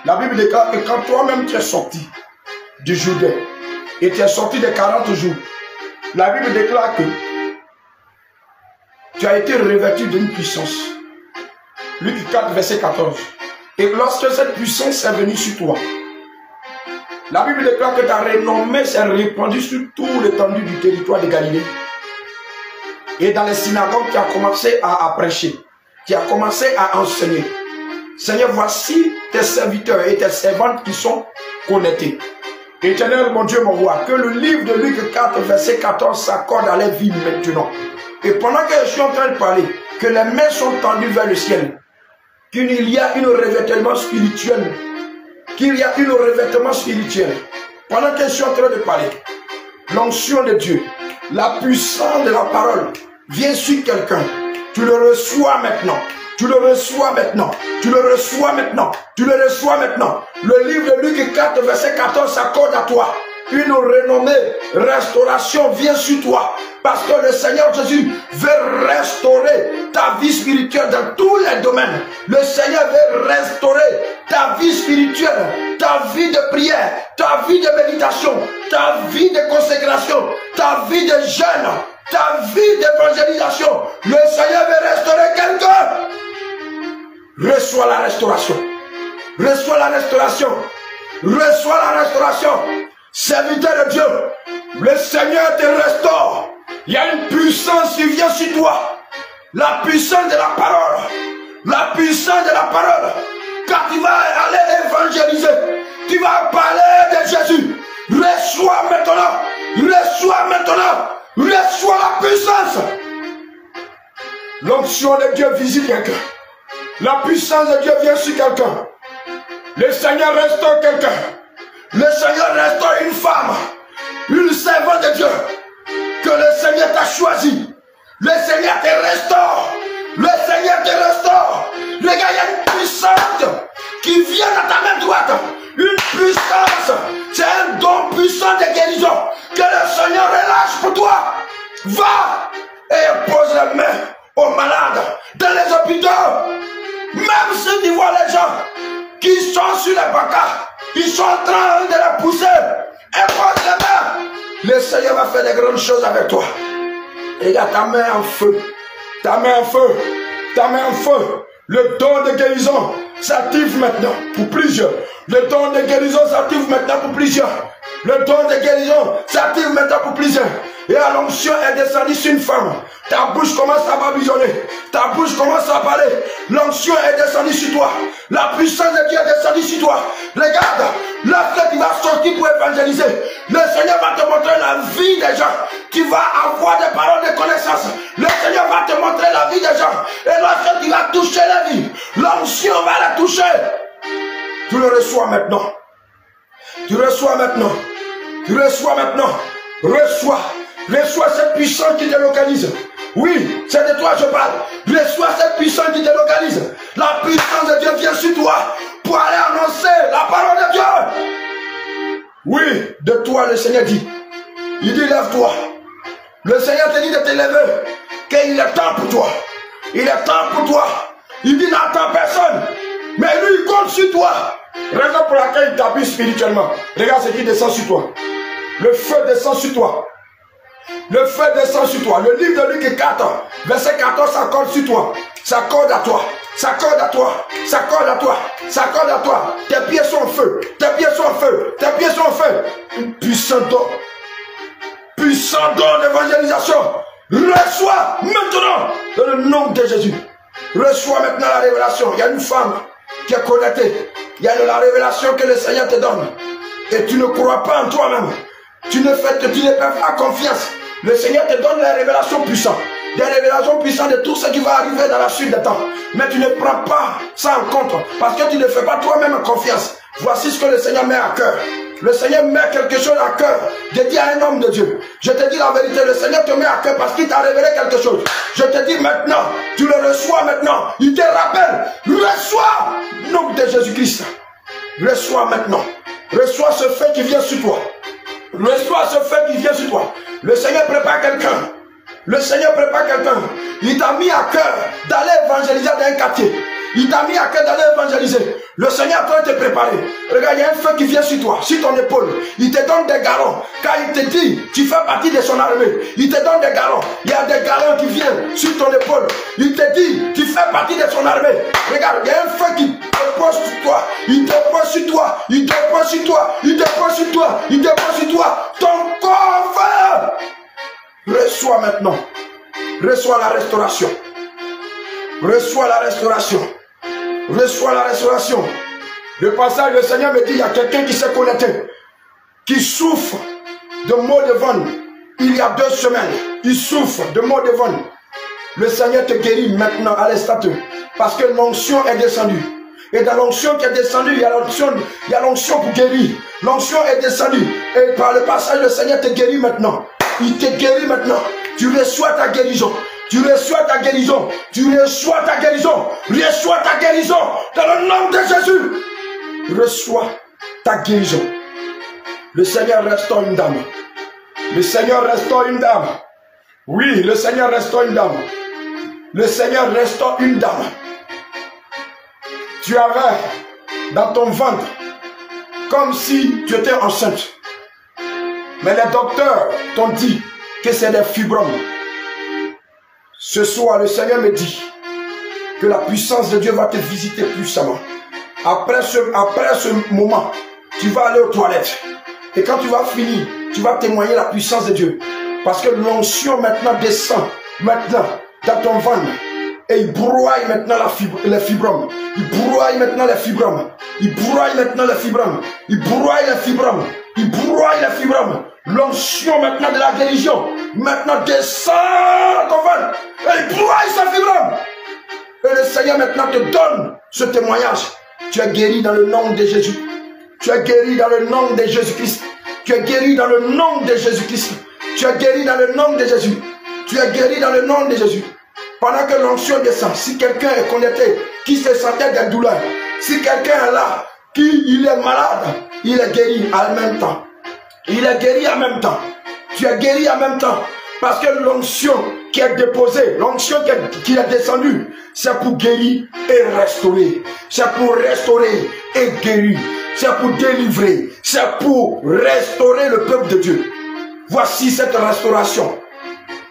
La Bible déclare que quand toi-même tu es sorti du Jourdain et tu es sorti des 40 jours, la Bible déclare que tu as été revêtu d'une puissance. Luc 4, verset 14. Et lorsque cette puissance est venue sur toi, la Bible déclare que ta renommée s'est répandue sur tout l'étendue du territoire de Galilée. Et dans les synagogues, tu as commencé à prêcher. Tu as commencé à enseigner. Seigneur, voici tes serviteurs et tes servantes qui sont connectés. Éternel, mon Dieu, mon roi, que le livre de Luc 4, verset 14 s'accorde à leur vie maintenant. Et pendant que je suis en train de parler, que les mains sont tendues vers le ciel, qu'il y a un revêtement spirituel, pendant que je suis en train de parler, l'onction de Dieu, la puissance de la parole vient sur quelqu'un. Tu le reçois maintenant. Tu le reçois maintenant. Tu le reçois maintenant. Tu le reçois maintenant. Le livre de Luc 4, verset 14 s'accorde à toi. Une renommée, restauration vient sur toi. Parce que le Seigneur Jésus veut restaurer ta vie spirituelle dans tous les domaines. Le Seigneur veut restaurer ta vie spirituelle, ta vie de prière, ta vie de méditation, ta vie de consécration, ta vie de jeûne, ta vie d'évangélisation. Le Seigneur veut restaurer quelqu'un. Reçois la restauration. Reçois la restauration. Reçois la restauration. Serviteur de Dieu, le Seigneur te restaure. Il y a une puissance qui vient sur toi. La puissance de la parole. La puissance de la parole. Quand tu vas aller évangéliser, tu vas parler de Jésus. Reçois maintenant. Reçois maintenant. Reçois la puissance. L'onction de Dieu visite quelqu'un. La puissance de Dieu vient sur quelqu'un. Le Seigneur restaure quelqu'un. Le Seigneur restaure une femme. Une servante de Dieu. Que le Seigneur t'a choisi. Le Seigneur te restaure. Le Seigneur te restaure. Regarde, il y a une puissance qui vient dans ta main droite. Une puissance. C'est un don puissant de guérison que le Seigneur relâche pour toi. Va et pose la main aux malades dans les hôpitaux. Même si tu vois les gens qui sont sur les bancards, ils sont en train de la pousser. Et pose la main. Le Seigneur va faire des grandes choses avec toi. Regarde ta main en feu. Ta main en feu. Ta main en feu. Le don de guérison s'active maintenant pour plusieurs. Le don de guérison s'active maintenant pour plusieurs. Le don de guérison s'active maintenant pour plusieurs. Et la l'onction est descendue sur une femme. Ta bouche commence à babillonner. Ta bouche commence à parler. L'onction est descendue sur toi. La puissance de Dieu est descendue sur toi. Regarde, lorsque tu vas sortir pour évangéliser, le Seigneur va te montrer la vie des gens. Tu vas avoir des paroles de connaissance. Le Seigneur va te montrer la vie des gens. Et lorsque tu vas toucher la vie, l'onction va la toucher. Tu le reçois maintenant. Tu reçois maintenant. Tu reçois maintenant. Reçois. Reçois cette puissance qui te localise. Oui, c'est de toi que je parle. Reçois cette puissance qui te localise. La puissance de Dieu vient sur toi pour aller annoncer la parole de Dieu. Oui, de toi le Seigneur dit. Il dit lève-toi. Le Seigneur te dit de te lever. Qu'il est temps pour toi. Il est temps pour toi. Il dit n'attends personne. Mais lui il compte sur toi. Raison pour laquelle il t'habille spirituellement. Regarde ce qui descend sur toi. Le feu descend sur toi. Le feu descend sur toi. Le livre de Luc 4, verset 14 s'accorde sur toi. S'accorde à toi. S'accorde à toi. S'accorde à toi. S'accorde à toi. Tes pieds sont en feu. Tes pieds sont en feu. Tes pieds sont en feu. Un puissant don. Puissant don d'évangélisation. Reçois maintenant dans le nom de Jésus. Reçois maintenant la révélation. Il y a une femme qui est connectée. Il y a la révélation que le Seigneur te donne. Et tu ne crois pas en toi-même. Tu ne peux pas confiance. Le Seigneur te donne les révélations puissantes. Des révélations puissantes de tout ce qui va arriver dans la suite des temps. Mais tu ne prends pas ça en compte. Parce que tu ne fais pas toi-même confiance. Voici ce que le Seigneur met à cœur. Le Seigneur met quelque chose à cœur. Je dis à un homme de Dieu. Je te dis la vérité. Le Seigneur te met à cœur parce qu'il t'a révélé quelque chose. Je te dis maintenant. Tu le reçois maintenant. Il te rappelle. Reçois. Nom de Jésus-Christ. Reçois maintenant. Reçois ce feu qui vient sur toi. Reçois ce feu qui vient sur toi. Le Seigneur prépare quelqu'un. Le Seigneur prépare quelqu'un. Il t'a mis à cœur d'aller évangéliser dans un quartier. Il t'a mis à cœur d'aller évangéliser. Le Seigneur est en train de te préparer. Regarde, il y a un feu qui vient sur toi, sur ton épaule. Il te donne des galons. Car il te dit, tu fais partie de son armée. Il te donne des galons. Il y a des galons qui viennent sur ton épaule. Il te dit, tu fais partie de son armée. Regarde, il y a un feu qui te pose sur toi. Il te pose sur toi. Il te pose sur toi. Il te pose sur toi. Il te pose sur toi. Ton corps feu. Reçois maintenant. Reçois la restauration. Reçois la restauration. Reçois la restauration. Le passage, le Seigneur me dit, il y a quelqu'un qui s'est connecté, qui souffre de maux de ventre. Il y a 2 semaines, il souffre de maux de ventre. Le Seigneur te guérit maintenant à l'instant. Parce que l'onction est descendue. Et dans l'onction qui est descendue, il y a l'onction pour guérir. L'onction est descendue. Et par le passage, le Seigneur te guérit maintenant. Il te guérit maintenant. Tu reçois ta guérison. Tu reçois ta guérison. Tu reçois ta guérison. Reçois ta guérison. Dans le nom de Jésus. Reçois ta guérison. Le Seigneur restaure une dame. Le Seigneur restaure une dame. Oui, le Seigneur restaure une dame. Le Seigneur restaure une dame. Tu avais dans ton ventre comme si tu étais enceinte. Mais les docteurs t'ont dit que c'est des fibromes. Ce soir, le Seigneur me dit que la puissance de Dieu va te visiter puissamment. Après ce moment, tu vas aller aux toilettes. Et quand tu vas finir, tu vas témoigner la puissance de Dieu. Parce que l'onction maintenant descend, maintenant, dans ton ventre. Et il broie maintenant les fibromes. Il broie maintenant les fibromes. Il broie maintenant les fibromes. Il broie les fibromes. Il broie les fibromes. L'onction maintenant de la guérison. Maintenant descend ton ventre. Et il broie ces fibromes. Et le Seigneur maintenant te donne ce témoignage. Tu es guéri dans le nom de Jésus. Tu es guéri dans le nom de Jésus-Christ. Tu es guéri dans le nom de Jésus-Christ. Tu es guéri dans le nom de Jésus. Tu es guéri dans le nom de Jésus. Pendant que l'onction descend, si quelqu'un est connecté, qui se sentait des douleurs, si quelqu'un est là, il est malade, il est guéri en même temps. Il est guéri en même temps. Tu es guéri en même temps. Parce que l'onction qui est déposée, l'onction qui est descendue, c'est pour guérir et restaurer. C'est pour restaurer et guérir. C'est pour délivrer. C'est pour restaurer le peuple de Dieu. Voici cette restauration.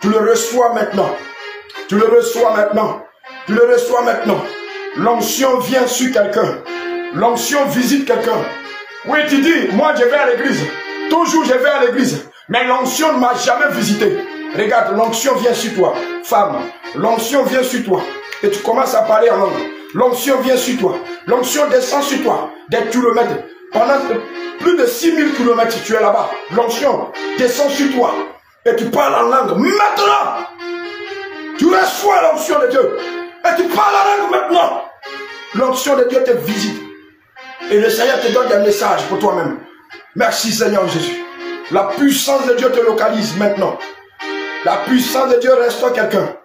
Tu le reçois maintenant. Tu le reçois maintenant. Tu le reçois maintenant. L'onction vient sur quelqu'un. L'onction visite quelqu'un. Oui, tu dis, moi je vais à l'église. Toujours je vais à l'église. Mais l'onction ne m'a jamais visité. Regarde, l'onction vient sur toi. Femme, l'onction vient sur toi. Et tu commences à parler en langue. L'onction vient sur toi. L'onction descend sur toi. Des kilomètres. Pendant plus de 6000 kilomètres, tu es là-bas. L'onction descend sur toi. Et tu parles en langue. Maintenant, tu reçois l'onction de Dieu. Et tu parles en langue maintenant. L'onction de Dieu te visite. Et le Seigneur te donne des messages pour toi-même. Merci Seigneur Jésus. La puissance de Dieu te localise maintenant. La puissance de Dieu restaure quelqu'un.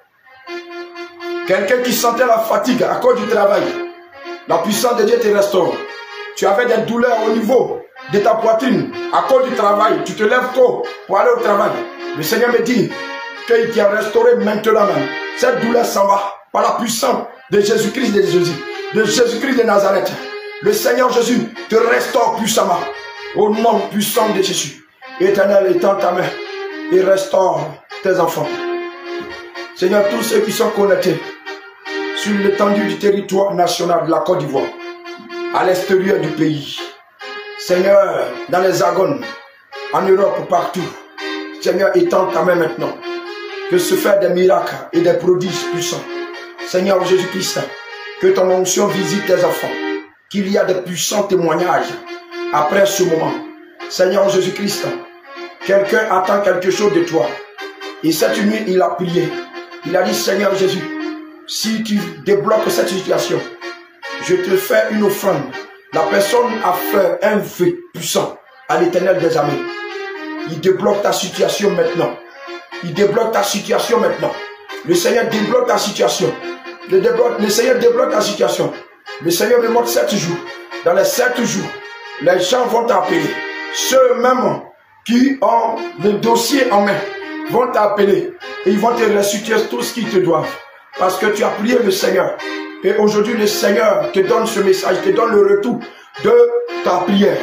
Quelqu'un qui sentait la fatigue à cause du travail. La puissance de Dieu te restaure. Tu avais des douleurs au niveau de ta poitrine à cause du travail. Tu te lèves tôt pour aller au travail. Le Seigneur me dit qu'il t'a restauré maintenant même. Cette douleur s'en va par la puissance de Jésus-Christ de Jésus-Christ de Nazareth. Le Seigneur Jésus te restaure puissamment. Au nom puissant de Jésus. Éternel, étends ta main et restaure tes enfants. Seigneur, tous ceux qui sont connectés sur l'étendue du territoire national de la Côte d'Ivoire, à l'extérieur du pays, Seigneur, dans les agones, en Europe, partout, Seigneur, étends ta main maintenant, que se faire des miracles et des prodiges puissants. Seigneur Jésus-Christ, que ton onction visite tes enfants, qu'il y a des puissants témoignages après ce moment. Seigneur Jésus-Christ, quelqu'un attend quelque chose de toi. Et cette nuit, il a prié. Il a dit, Seigneur Jésus, si tu débloques cette situation, je te fais une offrande. La personne a fait un vœu puissant à l'Éternel des armées. Il débloque ta situation maintenant. Il débloque ta situation maintenant. Le Seigneur débloque ta situation. Le Seigneur débloque ta situation. Le Seigneur me montre 7 jours. Dans les 7 jours, les gens vont t'appeler. Ceux même qui ont le dossier en main vont t'appeler et ils vont te restituer tout ce qu'ils te doivent. Parce que tu as prié le Seigneur. Et aujourd'hui, le Seigneur te donne ce message, te donne le retour de ta prière.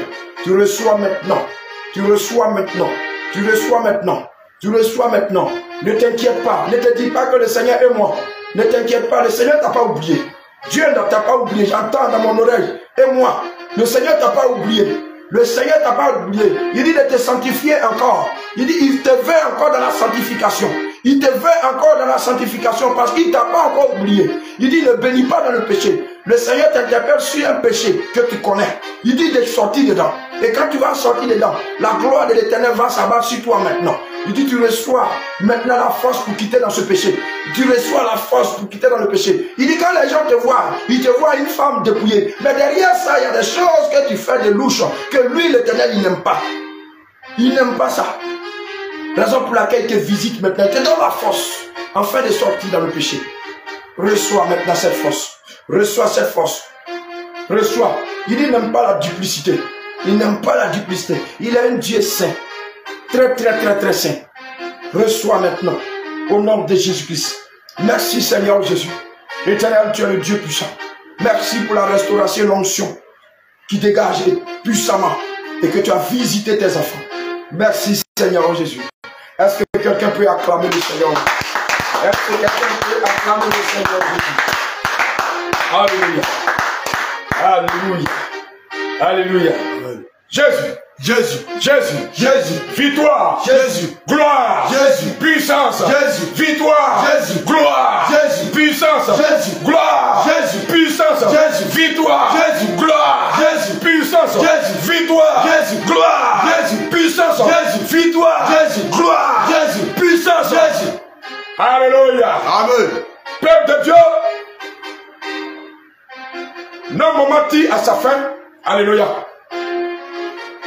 Tu reçois maintenant. Tu reçois maintenant. Tu reçois maintenant. Tu reçois maintenant. Ne t'inquiète pas. Ne te dis pas que le Seigneur est moi. Ne t'inquiète pas. Le Seigneur ne t'a pas oublié. Dieu ne t'a pas oublié. J'entends dans mon oreille. Et moi, le Seigneur ne t'a pas oublié. Le Seigneur ne t'a pas oublié. Il dit de te sanctifier encore. Il dit, il te veut encore dans la sanctification. Il te veut encore dans la sanctification parce qu'il ne t'a pas encore oublié. Il dit, ne bénis pas dans le péché. Le Seigneur t'interpelle sur un péché que tu connais. Il dit de sortir dedans. Et quand tu vas sortir dedans, la gloire de l'Éternel va s'abattre sur toi maintenant. Il dit, tu reçois maintenant la force pour quitter dans ce péché. Tu reçois la force pour quitter dans le péché. Il dit, quand les gens te voient, ils te voient une femme dépouillée. Mais derrière ça, il y a des choses que tu fais de louche, que lui, l'Éternel, il n'aime pas. Il n'aime pas ça. Raison pour laquelle il te visite maintenant. Il te donne la force, afin de sortir dans le péché. Reçois maintenant cette force. Reçois cette force. Reçois. Il dit, il n'aime pas la duplicité. Il n'aime pas la duplicité. Il est un Dieu saint. Très, très, très, très saint. Reçois maintenant. Au nom de Jésus-Christ. Merci Seigneur Jésus. Éternel, tu es le Dieu puissant. Merci pour la restauration et l'onction qui dégage puissamment et que tu as visité tes enfants. Merci Seigneur Jésus. Est-ce que quelqu'un peut acclamer le Seigneur? Est-ce que quelqu'un peut acclamer le Seigneur Jésus? Alléluia. Alléluia. Alléluia. Jésus, Jésus, Jésus, Jésus, victoire, Jésus, gloire, Jésus, puissance, Jésus, victoire, Jésus, gloire, Jésus, puissance, Jésus, gloire, Jésus, puissance, Jésus, victoire, Jésus, gloire, Jésus, puissance, Jésus, victoire, Jésus, gloire, Jésus, puissance, Jésus, victoire, Jésus, gloire, Jésus, puissance, Jésus. Alléluia. Amen. Peuple de Dieu, notre moment tire à sa fin. Alléluia.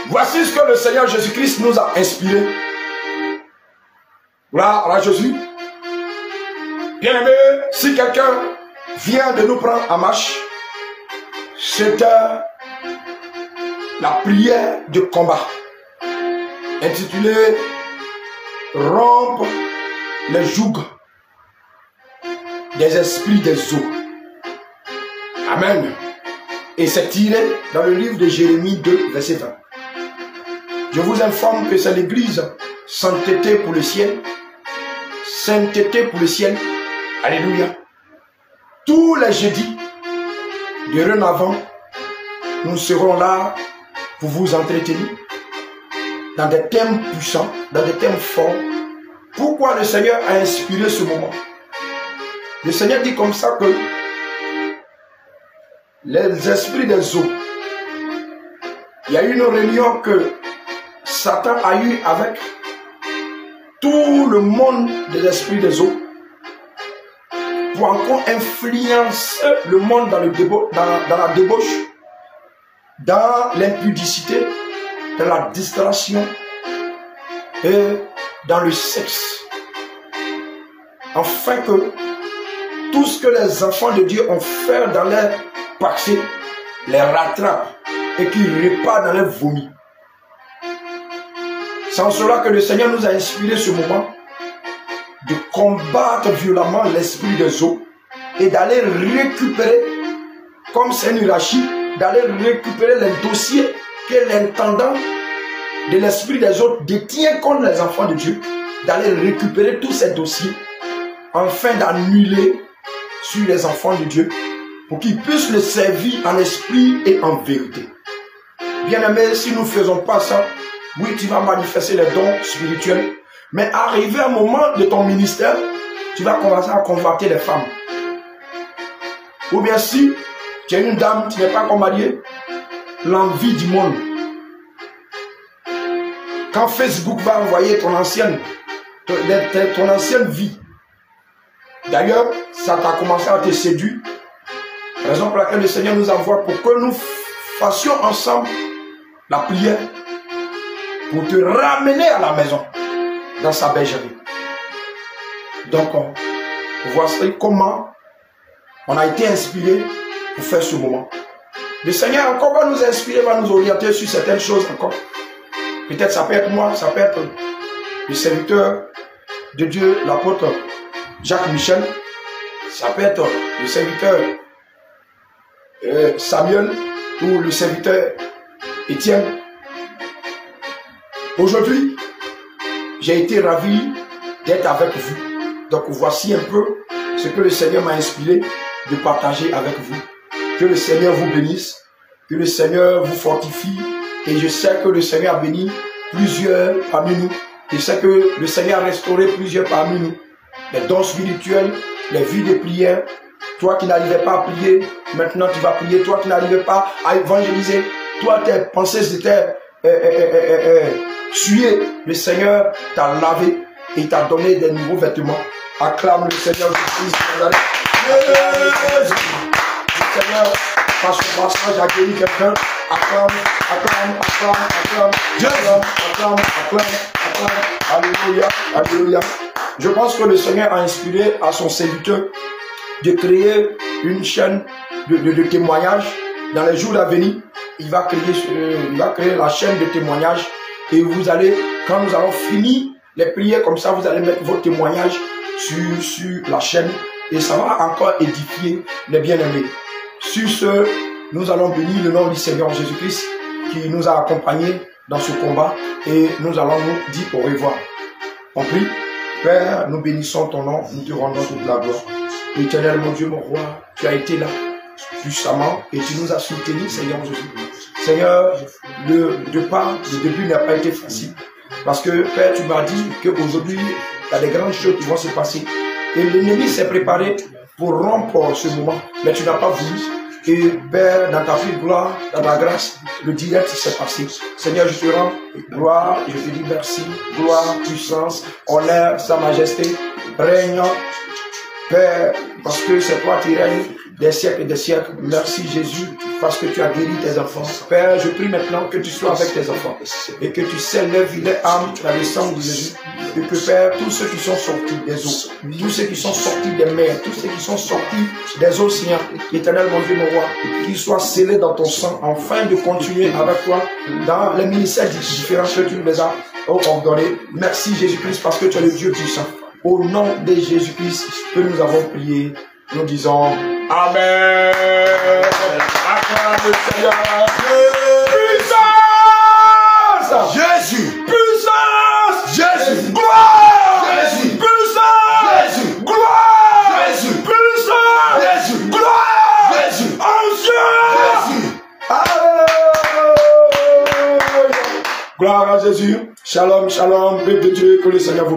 Voici ce que le Seigneur Jésus-Christ nous a inspiré. Gloire à Jésus. Bien-aimé, si quelqu'un vient de nous prendre en marche, c'est la prière de combat intitulée Rompre les jougs des esprits des eaux. Amen. Et c'est tiré dans le livre de Jérémie 2, verset 20. Je vous informe que c'est l'église Sainteté pour le ciel. Sainteté pour le ciel. Alléluia. Tous les jeudis, de dorénavant, nous serons là pour vous entretenir dans des thèmes puissants, dans des thèmes forts. Pourquoi le Seigneur a inspiré ce moment? Le Seigneur dit comme ça que les esprits des eaux, il y a eu une réunion que Satan a eue avec tout le monde des esprits des eaux pour encore influencer le monde dans, dans la débauche, dans l'impudicité, dans la distraction et dans le sexe. Afin que tout ce que les enfants de Dieu ont fait dans leur passé les rattrape et qu'ils repartent dans leur vomi. C'est en cela que le Seigneur nous a inspiré ce moment de combattre violemment l'esprit des eaux et d'aller récupérer, comme c'est une hiérarchie, d'aller récupérer les dossiers que l'intendant de l'esprit des autres détient contre les enfants de Dieu, d'aller récupérer tous ces dossiers afin d'annuler sur les enfants de Dieu pour qu'ils puissent le servir en esprit et en vérité. Bien-aimé, si nous ne faisons pas ça, oui, tu vas manifester les dons spirituels, mais arrivé un moment de ton ministère, tu vas commencer à convoiter les femmes. Ou bien si tu es une dame, tu n'es pas encore mariée, l'envie du monde. Quand Facebook va envoyer ton ancienne vie, d'ailleurs, ça t'a commencé à te séduire, raison pour laquelle le Seigneur nous envoie pour que nous fassions ensemble la prière pour te ramener à la maison, dans sa bergerie. Donc, voici comment on a été inspiré pour faire ce moment. Le Seigneur encore va nous inspirer, va nous orienter sur certaines choses encore. Peut-être ça peut être moi, ça peut être le serviteur de Dieu, l'apôtre Jacques Michel. Ça peut être le serviteur Samuel ou le serviteur Étienne. Aujourd'hui, j'ai été ravi d'être avec vous. Donc voici un peu ce que le Seigneur m'a inspiré de partager avec vous. Que le Seigneur vous bénisse, que le Seigneur vous fortifie. Et je sais que le Seigneur a béni plusieurs parmi nous. Je sais que le Seigneur a restauré plusieurs parmi nous. Les dons spirituels, les vies de prière. Toi qui n'arrivais pas à prier, maintenant tu vas prier. Toi qui n'arrivais pas à évangéliser, toi tes pensées étaient suées. Le Seigneur t'a lavé et t'a donné des nouveaux vêtements. Acclame le Seigneur Jésus-Christ. Le Seigneur, par son passage, a guéri quelqu'un. Acclame, acclame, acclame, acclame, acclame, acclame, acclame. Alléluia, alléluia. Je pense que le Seigneur a inspiré à son serviteur de créer une chaîne de témoignages. Dans les jours à venir, il va créer la chaîne de témoignages. Et vous allez, quand nous allons finir les prières comme ça, vous allez mettre vos témoignages sur la chaîne. Et ça va encore édifier les bien-aimés. Sur ce, nous allons bénir le nom du Seigneur Jésus-Christ qui nous a accompagnés dans ce combat. Et nous allons nous dire au revoir. On prie. Père, nous bénissons ton nom, nous te rendons toute la gloire. Éternel, mon Dieu, mon roi, tu as été là puissamment et tu nous as soutenus, Seigneur Jésus. Seigneur, le début n'a pas été facile. Parce que, Père, tu m'as dit qu'aujourd'hui, il y a des grandes choses qui vont se passer. Et l'ennemi s'est préparé pour rompre ce moment. Mais tu n'as pas voulu. Et Père, dans ta vie, gloire, dans ta grâce, le direct s'est passé. Seigneur, je te rends gloire, je te dis merci, gloire, puissance, honneur, sa majesté, règne, Père, parce que c'est toi qui règnes des siècles et des siècles. Merci Jésus, parce que tu as guéri tes enfants. Père, je prie maintenant que tu sois avec tes enfants et que tu scelles leur vie, leur âme dans le sang de Jésus. Et que Père, tous ceux qui sont sortis des eaux, tous ceux qui sont sortis des mers, tous ceux qui sont sortis des océans, éternel mon Dieu, mon roi, qu'ils soient scellés dans ton sang, afin de continuer avec toi dans les ministères différents que tu nous as ordonnés. Merci Jésus-Christ, parce que tu es le Dieu puissant. Au nom de Jésus-Christ que nous avons prié, nous disons Amen. Acclame le Seigneur. Puissance. Jésus. Puissance. Jésus. Gloire. Jésus. Puissance. Jésus. Gloire. Jésus. Puissance. Jésus. Gloire. Jésus. Ancien. Jésus. Alléluia. Gloire à Jésus. Shalom, shalom. Peuple de Dieu, que le Seigneur vous